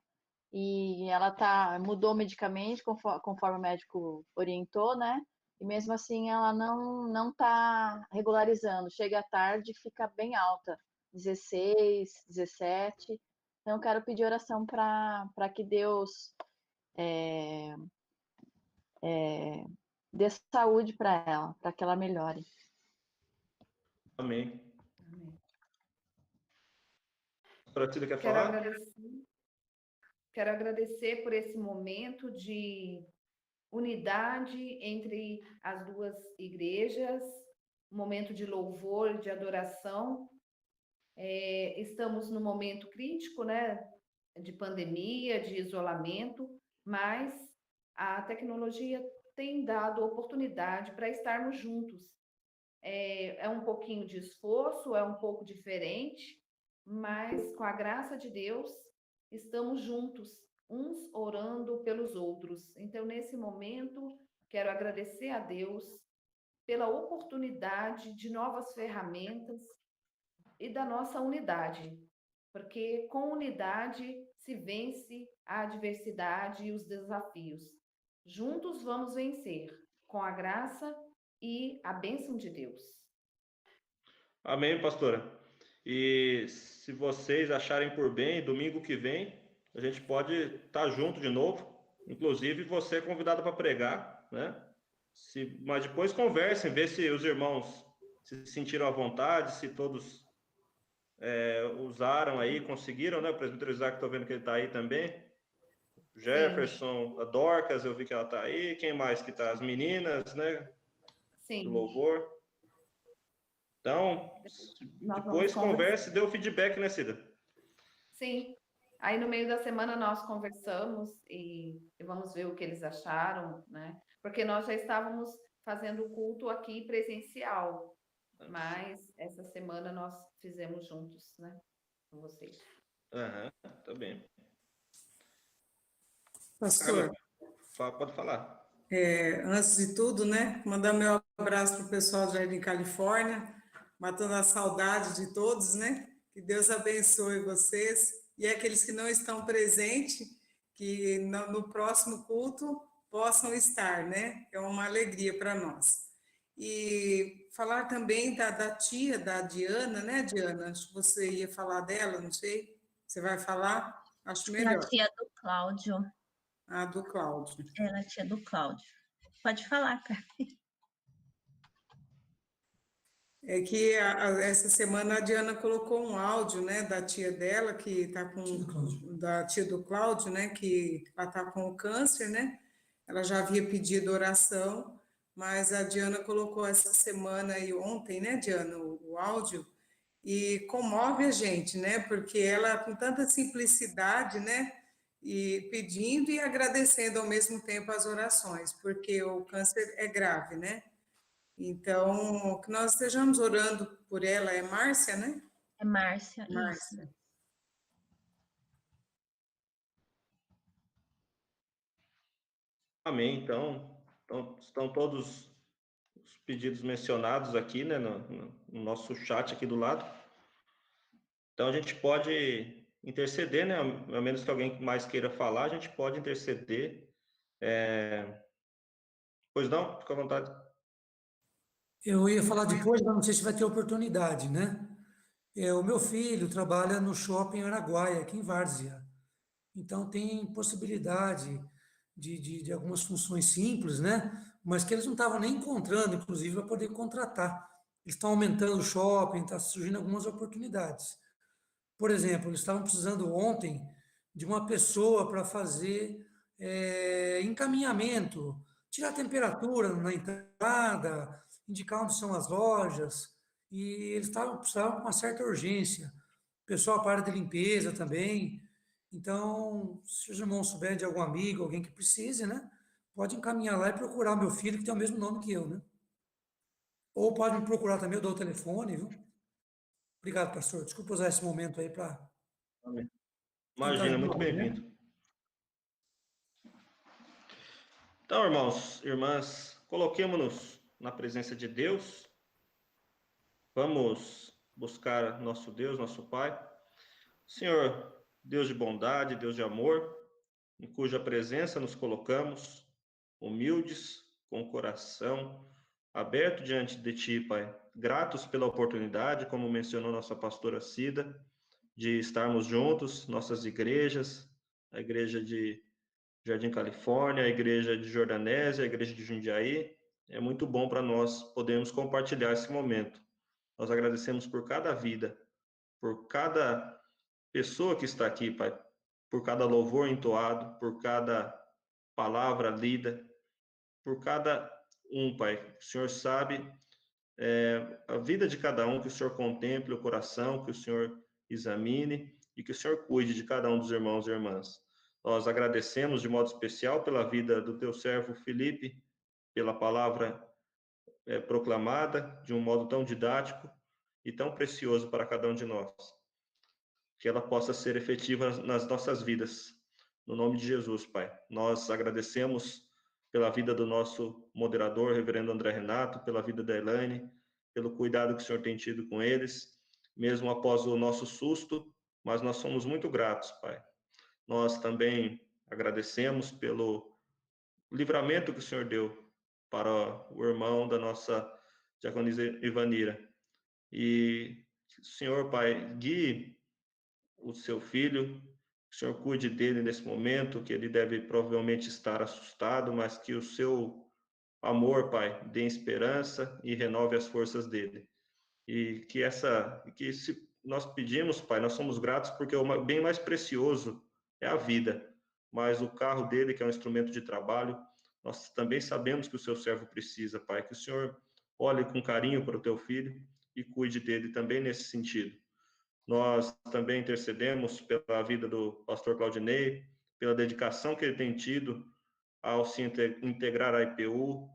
e ela mudou o medicamento conforme o médico orientou, né? E mesmo assim ela não está regularizando. Chega à tarde e fica bem alta, 16, 17. Então eu quero pedir oração para que Deus dê saúde para ela, para que ela melhore. Amém. Francila, quer Quero falar? Quero agradecer por esse momento de unidade entre as duas igrejas, um momento de louvor, de adoração. Estamos num momento crítico, né, de pandemia, de isolamento, mas a tecnologia tem dado oportunidade para estarmos juntos. É um pouquinho de esforço, é um pouco diferente, mas com a graça de Deus, estamos juntos, uns orando pelos outros. Então, nesse momento, quero agradecer a Deus pela oportunidade de novas ferramentas e da nossa unidade, porque com unidade se vence a adversidade e os desafios. Juntos vamos vencer, com a graça e a bênção de Deus. Amém, pastora. E se vocês acharem por bem, domingo que vem, a gente pode estar junto de novo. Inclusive, você é convidado para pregar, né? Mas depois conversem, ver se os irmãos se sentiram à vontade, se todos usaram aí, conseguiram, né? O presbítero Isaac, estou vendo que ele está aí também. Jefferson, a Dorcas, eu vi que ela está aí. Quem mais que está? As meninas, né? Sim. Do louvor. Então, depois converse e dê o feedback, né, Cida? Sim. Aí no meio da semana nós conversamos e vamos ver o que eles acharam, né? Porque nós já estávamos fazendo o culto aqui presencial, mas essa semana nós fizemos juntos, né? Com vocês. Tá bem. Pastor, pode falar. Antes de tudo, né, mandar meu abraço para o pessoal do Jardim Califórnia, matando a saudade de todos, né? Que Deus abençoe vocês e aqueles que não estão presentes, que no próximo culto possam estar, né? É uma alegria para nós. E falar também da tia, da Diana, né, Diana? Acho que você ia falar dela, não sei. Você vai falar? Acho É a melhor. tia do Cláudio. A do Cláudio. Ela é a tia do Cláudio. Pode falar, cara. É que essa semana a Diana colocou um áudio, né, da tia dela, que está com... Da tia do Cláudio, né, que ela está com o câncer, né? Ela já havia pedido oração, mas a Diana colocou essa semana e ontem, né, Diana, o áudio, e comove a gente, né? Porque ela, com tanta simplicidade, né? E pedindo e agradecendo ao mesmo tempo as orações, porque o câncer é grave, né? Então, que nós estejamos orando por ela, é Márcia, né? É Márcia, isso. Márcia. Amém. Então, estão todos os pedidos mencionados aqui, né, no nosso chat aqui do lado. Então, a gente pode interceder, né, a menos que alguém mais queira falar, a gente pode interceder. Pois não? Fica à vontade. Eu ia falar depois, mas não sei se vai ter oportunidade, né? O meu filho trabalha no shopping Araguaia, aqui em Várzea. Então, tem possibilidade de algumas funções simples, né? Mas que eles não estavam nem encontrando, inclusive, para poder contratar. Eles estão aumentando o shopping, está surgindo algumas oportunidades. Por exemplo, eles estavam precisando ontem de uma pessoa para fazer encaminhamento, tirar a temperatura na entrada, indicar onde são as lojas, e eles precisavam com uma certa urgência. O pessoal para de limpeza também. Então, se os irmãos souberem de algum amigo, alguém que precise, né? Pode encaminhar lá e procurar meu filho, que tem o mesmo nome que eu, né? Ou pode me procurar também, eu dou o telefone, viu? Obrigado, pastor. Desculpa usar esse momento aí para... Imagina, muito bem-vindo. Então, irmãos, irmãs, coloquemo-nos na presença de Deus. Vamos buscar nosso Deus, nosso Pai. Senhor, Deus de bondade, Deus de amor, em cuja presença nos colocamos, humildes, com o coração aberto diante de Ti, Pai. Gratos pela oportunidade, como mencionou nossa pastora Cida, de estarmos juntos, nossas igrejas, a igreja de Jardim Califórnia, a igreja de Jordanésia, a igreja de Jundiaí. É muito bom para nós podermos compartilhar esse momento. Nós agradecemos por cada vida, por cada pessoa que está aqui, Pai, por cada louvor entoado, por cada palavra lida, por cada Pai. O Senhor sabe a vida de cada um, que o Senhor contemple o coração, que o Senhor examine e que o Senhor cuide de cada um dos irmãos e irmãs. Nós agradecemos de modo especial pela vida do teu servo Felipe, pela palavra proclamada de um modo tão didático e tão precioso para cada um de nós. Que ela possa ser efetiva nas nossas vidas. No nome de Jesus, Pai. Nós agradecemos pela vida do nosso moderador, reverendo André Renato, pela vida da Elaine, pelo cuidado que o Senhor tem tido com eles, mesmo após o nosso susto, mas nós somos muito gratos, Pai. Nós também agradecemos pelo livramento que o Senhor deu para o irmão da nossa diaconisa Ivanira. E o Senhor, Pai, guie o seu filho, que o Senhor cuide dele nesse momento, que ele deve provavelmente estar assustado, mas que o seu amor, Pai, dê esperança e renove as forças dele. E que se nós pedimos, Pai, nós somos gratos porque o bem mais precioso é a vida, mas o carro dele, que é um instrumento de trabalho, nós também sabemos que o seu servo precisa, Pai, que o Senhor olhe com carinho para o teu filho e cuide dele também nesse sentido. Nós também intercedemos pela vida do pastor Claudinei, pela dedicação que ele tem tido ao se integrar à IPU,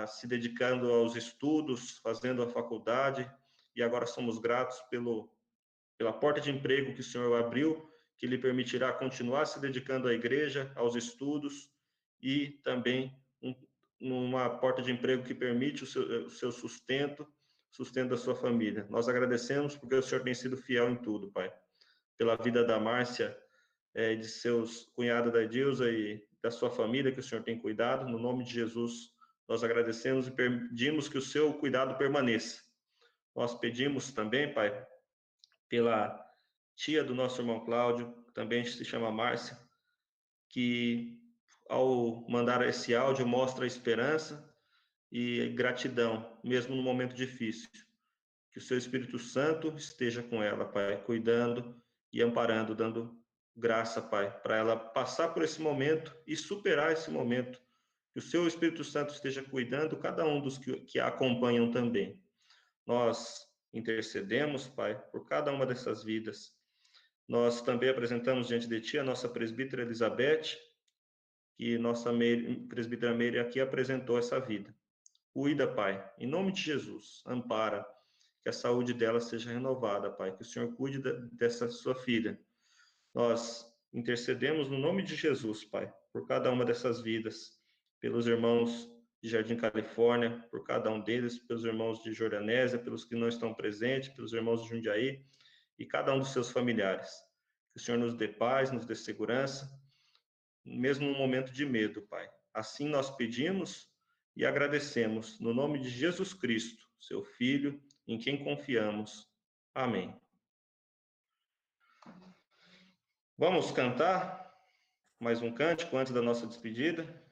se dedicando aos estudos, fazendo a faculdade, e agora somos gratos pela porta de emprego que o Senhor abriu, que lhe permitirá continuar se dedicando à igreja, aos estudos, e também uma porta de emprego que permite o seu sustento da sua família. Nós agradecemos porque o Senhor tem sido fiel em tudo, Pai. Pela vida da Márcia, de seus cunhados da Edilza e da sua família, que o Senhor tem cuidado. No nome de Jesus, Nós agradecemos e pedimos que o seu cuidado permaneça. Nós pedimos também, Pai, pela tia do nosso irmão Cláudio, que também se chama Márcia, que ao mandar esse áudio mostra esperança e gratidão, mesmo no momento difícil. Que o seu Espírito Santo esteja com ela, Pai, cuidando e amparando, dando graça, Pai, para ela passar por esse momento e superar esse momento. Que o seu Espírito Santo esteja cuidando cada um dos que a acompanham também. Nós intercedemos, Pai, por cada uma dessas vidas. Nós também apresentamos diante de Ti a nossa presbítera Elizabeth, que nossa presbítera Meire aqui apresentou essa vida. Cuida, Pai, em nome de Jesus, ampara, que a saúde dela seja renovada, Pai, que o Senhor cuide dessa sua filha. Nós intercedemos no nome de Jesus, Pai, por cada uma dessas vidas, pelos irmãos de Jardim Califórnia, por cada um deles, pelos irmãos de Jordanésia, pelos que não estão presentes, pelos irmãos de Jundiaí e cada um dos seus familiares. Que o Senhor nos dê paz, nos dê segurança, mesmo no momento de medo, Pai. Assim nós pedimos e agradecemos, no nome de Jesus Cristo, seu Filho, em quem confiamos. Amém. Vamos cantar mais um cântico antes da nossa despedida?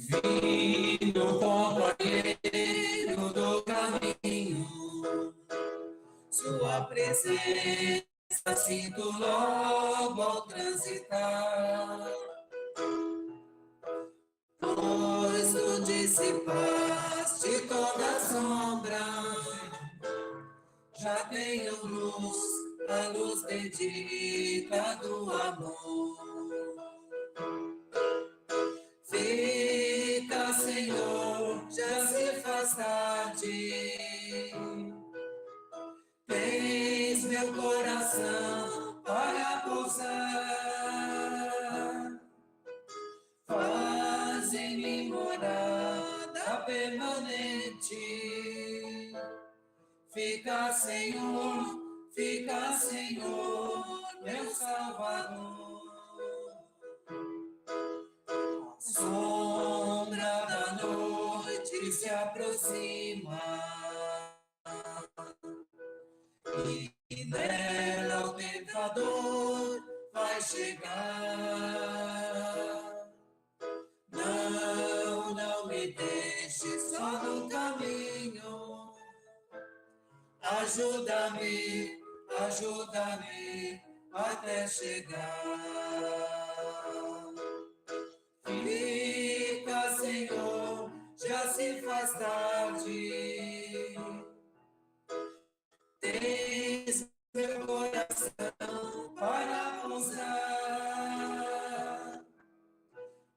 Divino companheiro do caminho, sua presença sinto logo ao transitar, pois tu dissipaste toda sombra, já tenho luz, a luz bendita do amor. Fica, Senhor, já se faz tarde, tens meu coração para pousar, faz em mim morada permanente. Fica, Senhor, meu Salvador. Sombra da noite se aproxima e nela o tentador vai chegar. Não me deixe só no caminho. Ajuda-me até chegar. Fica, Senhor, já se faz tarde, tens meu coração para pousar,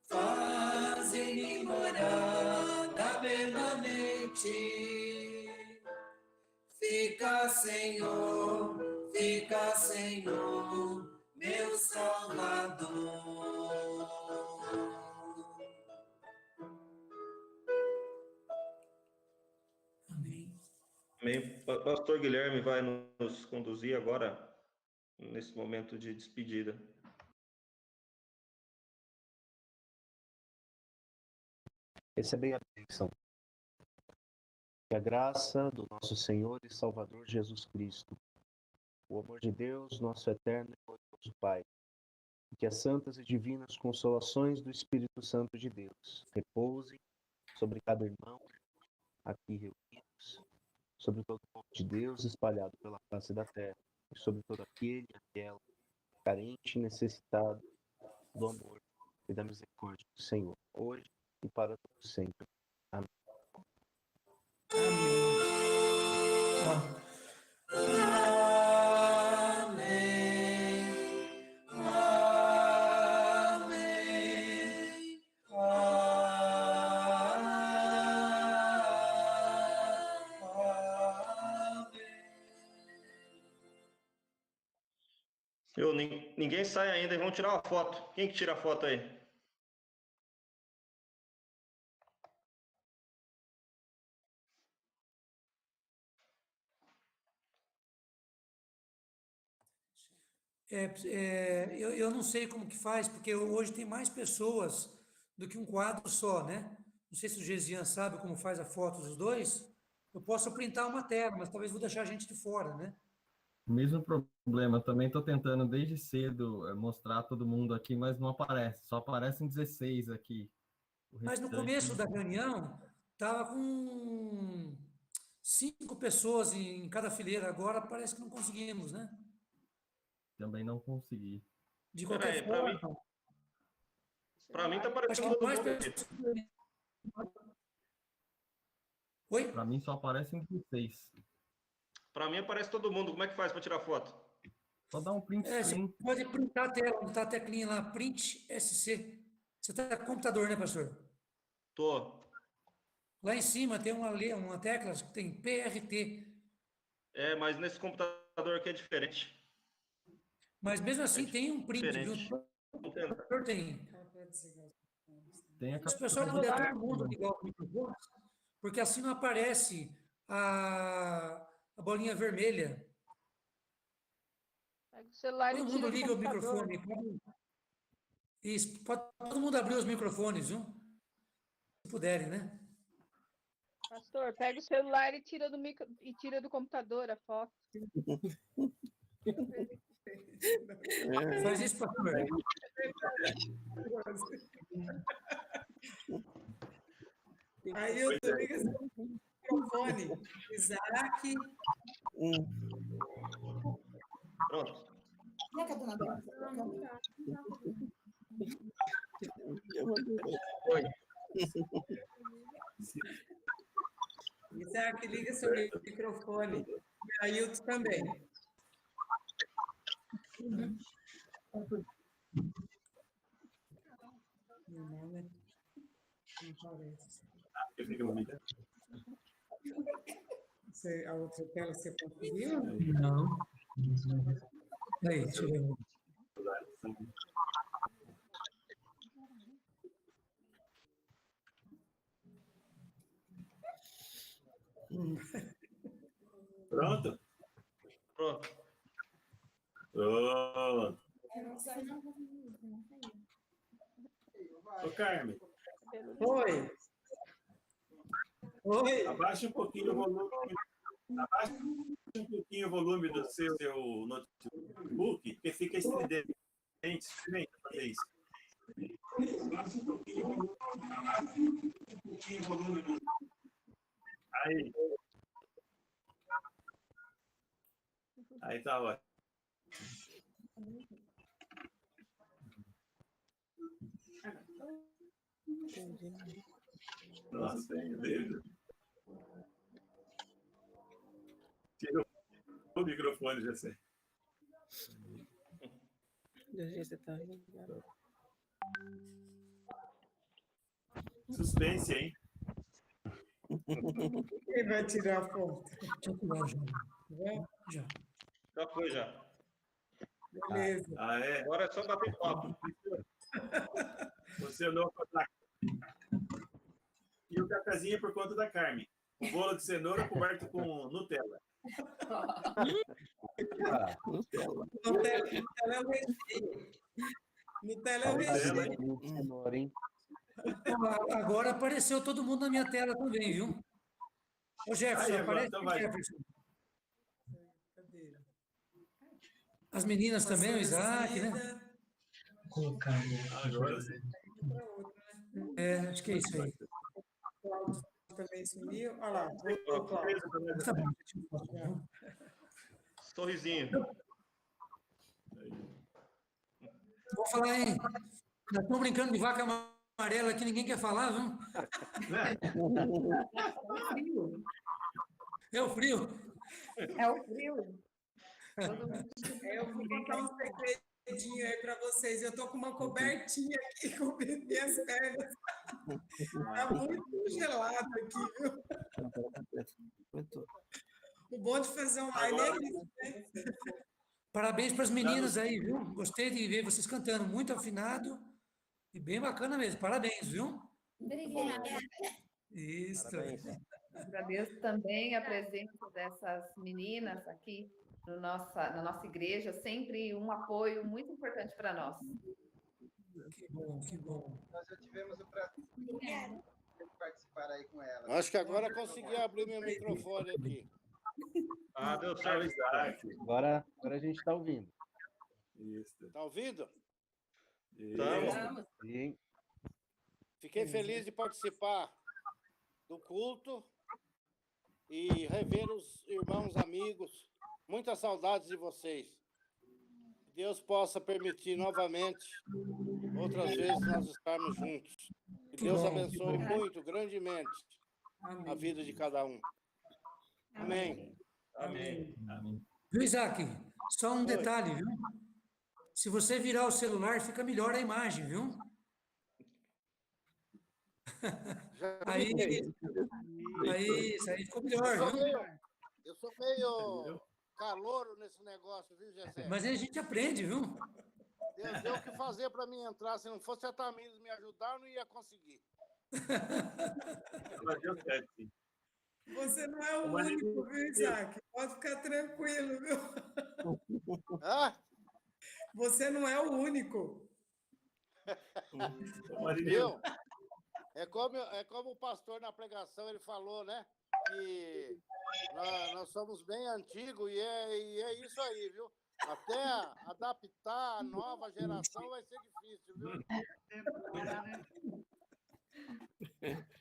faz em mim morada permanente. Fica, Senhor, meu Salvador. Amém. Pastor Guilherme vai nos conduzir agora, nesse momento de despedida. Recebei a bênção. Que a graça do nosso Senhor e Salvador Jesus Cristo, o amor de Deus, nosso eterno e glorioso Pai, e que as santas e divinas consolações do Espírito Santo de Deus repousem sobre cada irmão aqui reunidos, sobre todo o povo de Deus espalhado pela face da terra, e sobre todo aquele e aquela carente e necessitado do amor e da misericórdia do Senhor, hoje e para todo sempre. Amém. Ninguém sai ainda, vamos tirar uma foto. Quem que tira a foto aí? Eu não sei como que faz, porque hoje tem mais pessoas do que um quadro só, né? Não sei se o Gesian sabe como faz a foto dos dois. Eu posso printar uma tela, mas talvez vou deixar a gente de fora, né? Mesmo problema, também estou tentando desde cedo mostrar todo mundo aqui, mas não aparece, só aparecem 16 aqui. Mas no começo da reunião, estava com 5 pessoas em cada fileira, agora parece que não conseguimos, né? Também não consegui. De qualquer forma... Para mim está aparecendo todo mundo aqui. Oi? Para mim só aparecem 16. Para mim aparece todo mundo. Como é que faz para tirar foto? Só dá um print screen. Você pode printar a tela, onde está a teclinha lá, print SC. Você está com computador, né, pastor? Tô. Lá em cima tem uma tecla que tem PRT. Mas nesse computador aqui é diferente. Mas mesmo assim tem um print, viu? Tem. Se o pessoal puder todo mundo ligar o microfone, porque assim não aparece a bolinha vermelha. Pega o celular Todo e tira mundo do liga o computador. microfone. Isso, pode todo mundo abrir os microfones, viu? Se puderem, né? Pastor, pega o celular e tira do computador a foto. Faz isso, pastor. Aí eu ligo o microfone. Isaac. Pronto. Oi. Isaac, liga seu microfone. E Ailton também. Não parece. A outra tela você conseguiu? Não. Aí, deixa eu ver. Pronto? Pronto. Pronto. Ô, Carmen. Oi. Oi. Abaixa um pouquinho o volume. Abaixa um pouquinho o volume do seu notebook, porque fica estridente. Experimenta fazer isso. Aí. Aí tá ótimo. Nossa, meu Deus. Tirou o microfone, já sei. Suspense, hein? Quem vai tirar a foto? Já. Já foi, já. Beleza. Agora é só bater papo. Funcionou com a placa. E o cafezinho é por conta da Carmen. O bolo de cenoura coberto com Nutella. Nutella é o recheio. Nutella é o recheio. Agora apareceu todo mundo na minha tela também, viu? Ô, Jefferson, aparece então aqui, Jefferson. As meninas também, o Isaac, né? Agora sim. Acho que é isso aí. Também sumiu. Olha lá. Tá bom. Sorrisinho. Vou falar, hein? Nós estamos brincando de vaca amarela aqui, ninguém quer falar, viu? É o frio. É o frio. Eu vou contar um segredinho aí para vocês. Eu estou com uma cobertinha aqui cobrindo minhas pernas. Está muito gelado aqui, viu? O bom de fazer online é isso, né? Parabéns para as meninas aí, viu? Gostei de ver vocês cantando, muito afinado e bem bacana mesmo. Parabéns, viu? Obrigada. Isso. Parabéns. Agradeço também a presença dessas meninas aqui na nossa igreja, sempre um apoio muito importante para nós. Que bom, que bom. Nós já tivemos o prazer de participar aí com elas. Acho que agora consegui abrir meu microfone aqui. Ah, deu certo. Agora a gente está ouvindo. Isso. Tá ouvindo? Estamos. Sim. Fiquei feliz de participar do culto e rever os irmãos amigos. Muitas saudades de vocês. Deus possa permitir novamente, outras vezes, nós estarmos juntos. Que Deus abençoe muito, grandemente, a vida de cada um. Amém. Amém. Viu, Isaac? Só um detalhe, viu? Se você virar o celular, fica melhor a imagem, viu? Aí ficou melhor, viu? Eu sou meio calouro nesse negócio, viu, Gessé? Mas aí a gente aprende, viu? Deus deu o que fazer para mim entrar. Se não fosse a Tamires me ajudar, eu não ia conseguir. Mas deu certo, sim. Você não é o único, viu, Isaac? Pode ficar tranquilo, viu? Você não é o único. Viu? É como o pastor na pregação ele falou, né? Que nós somos bem antigos e é isso aí, viu? Até adaptar a nova geração vai ser difícil, viu?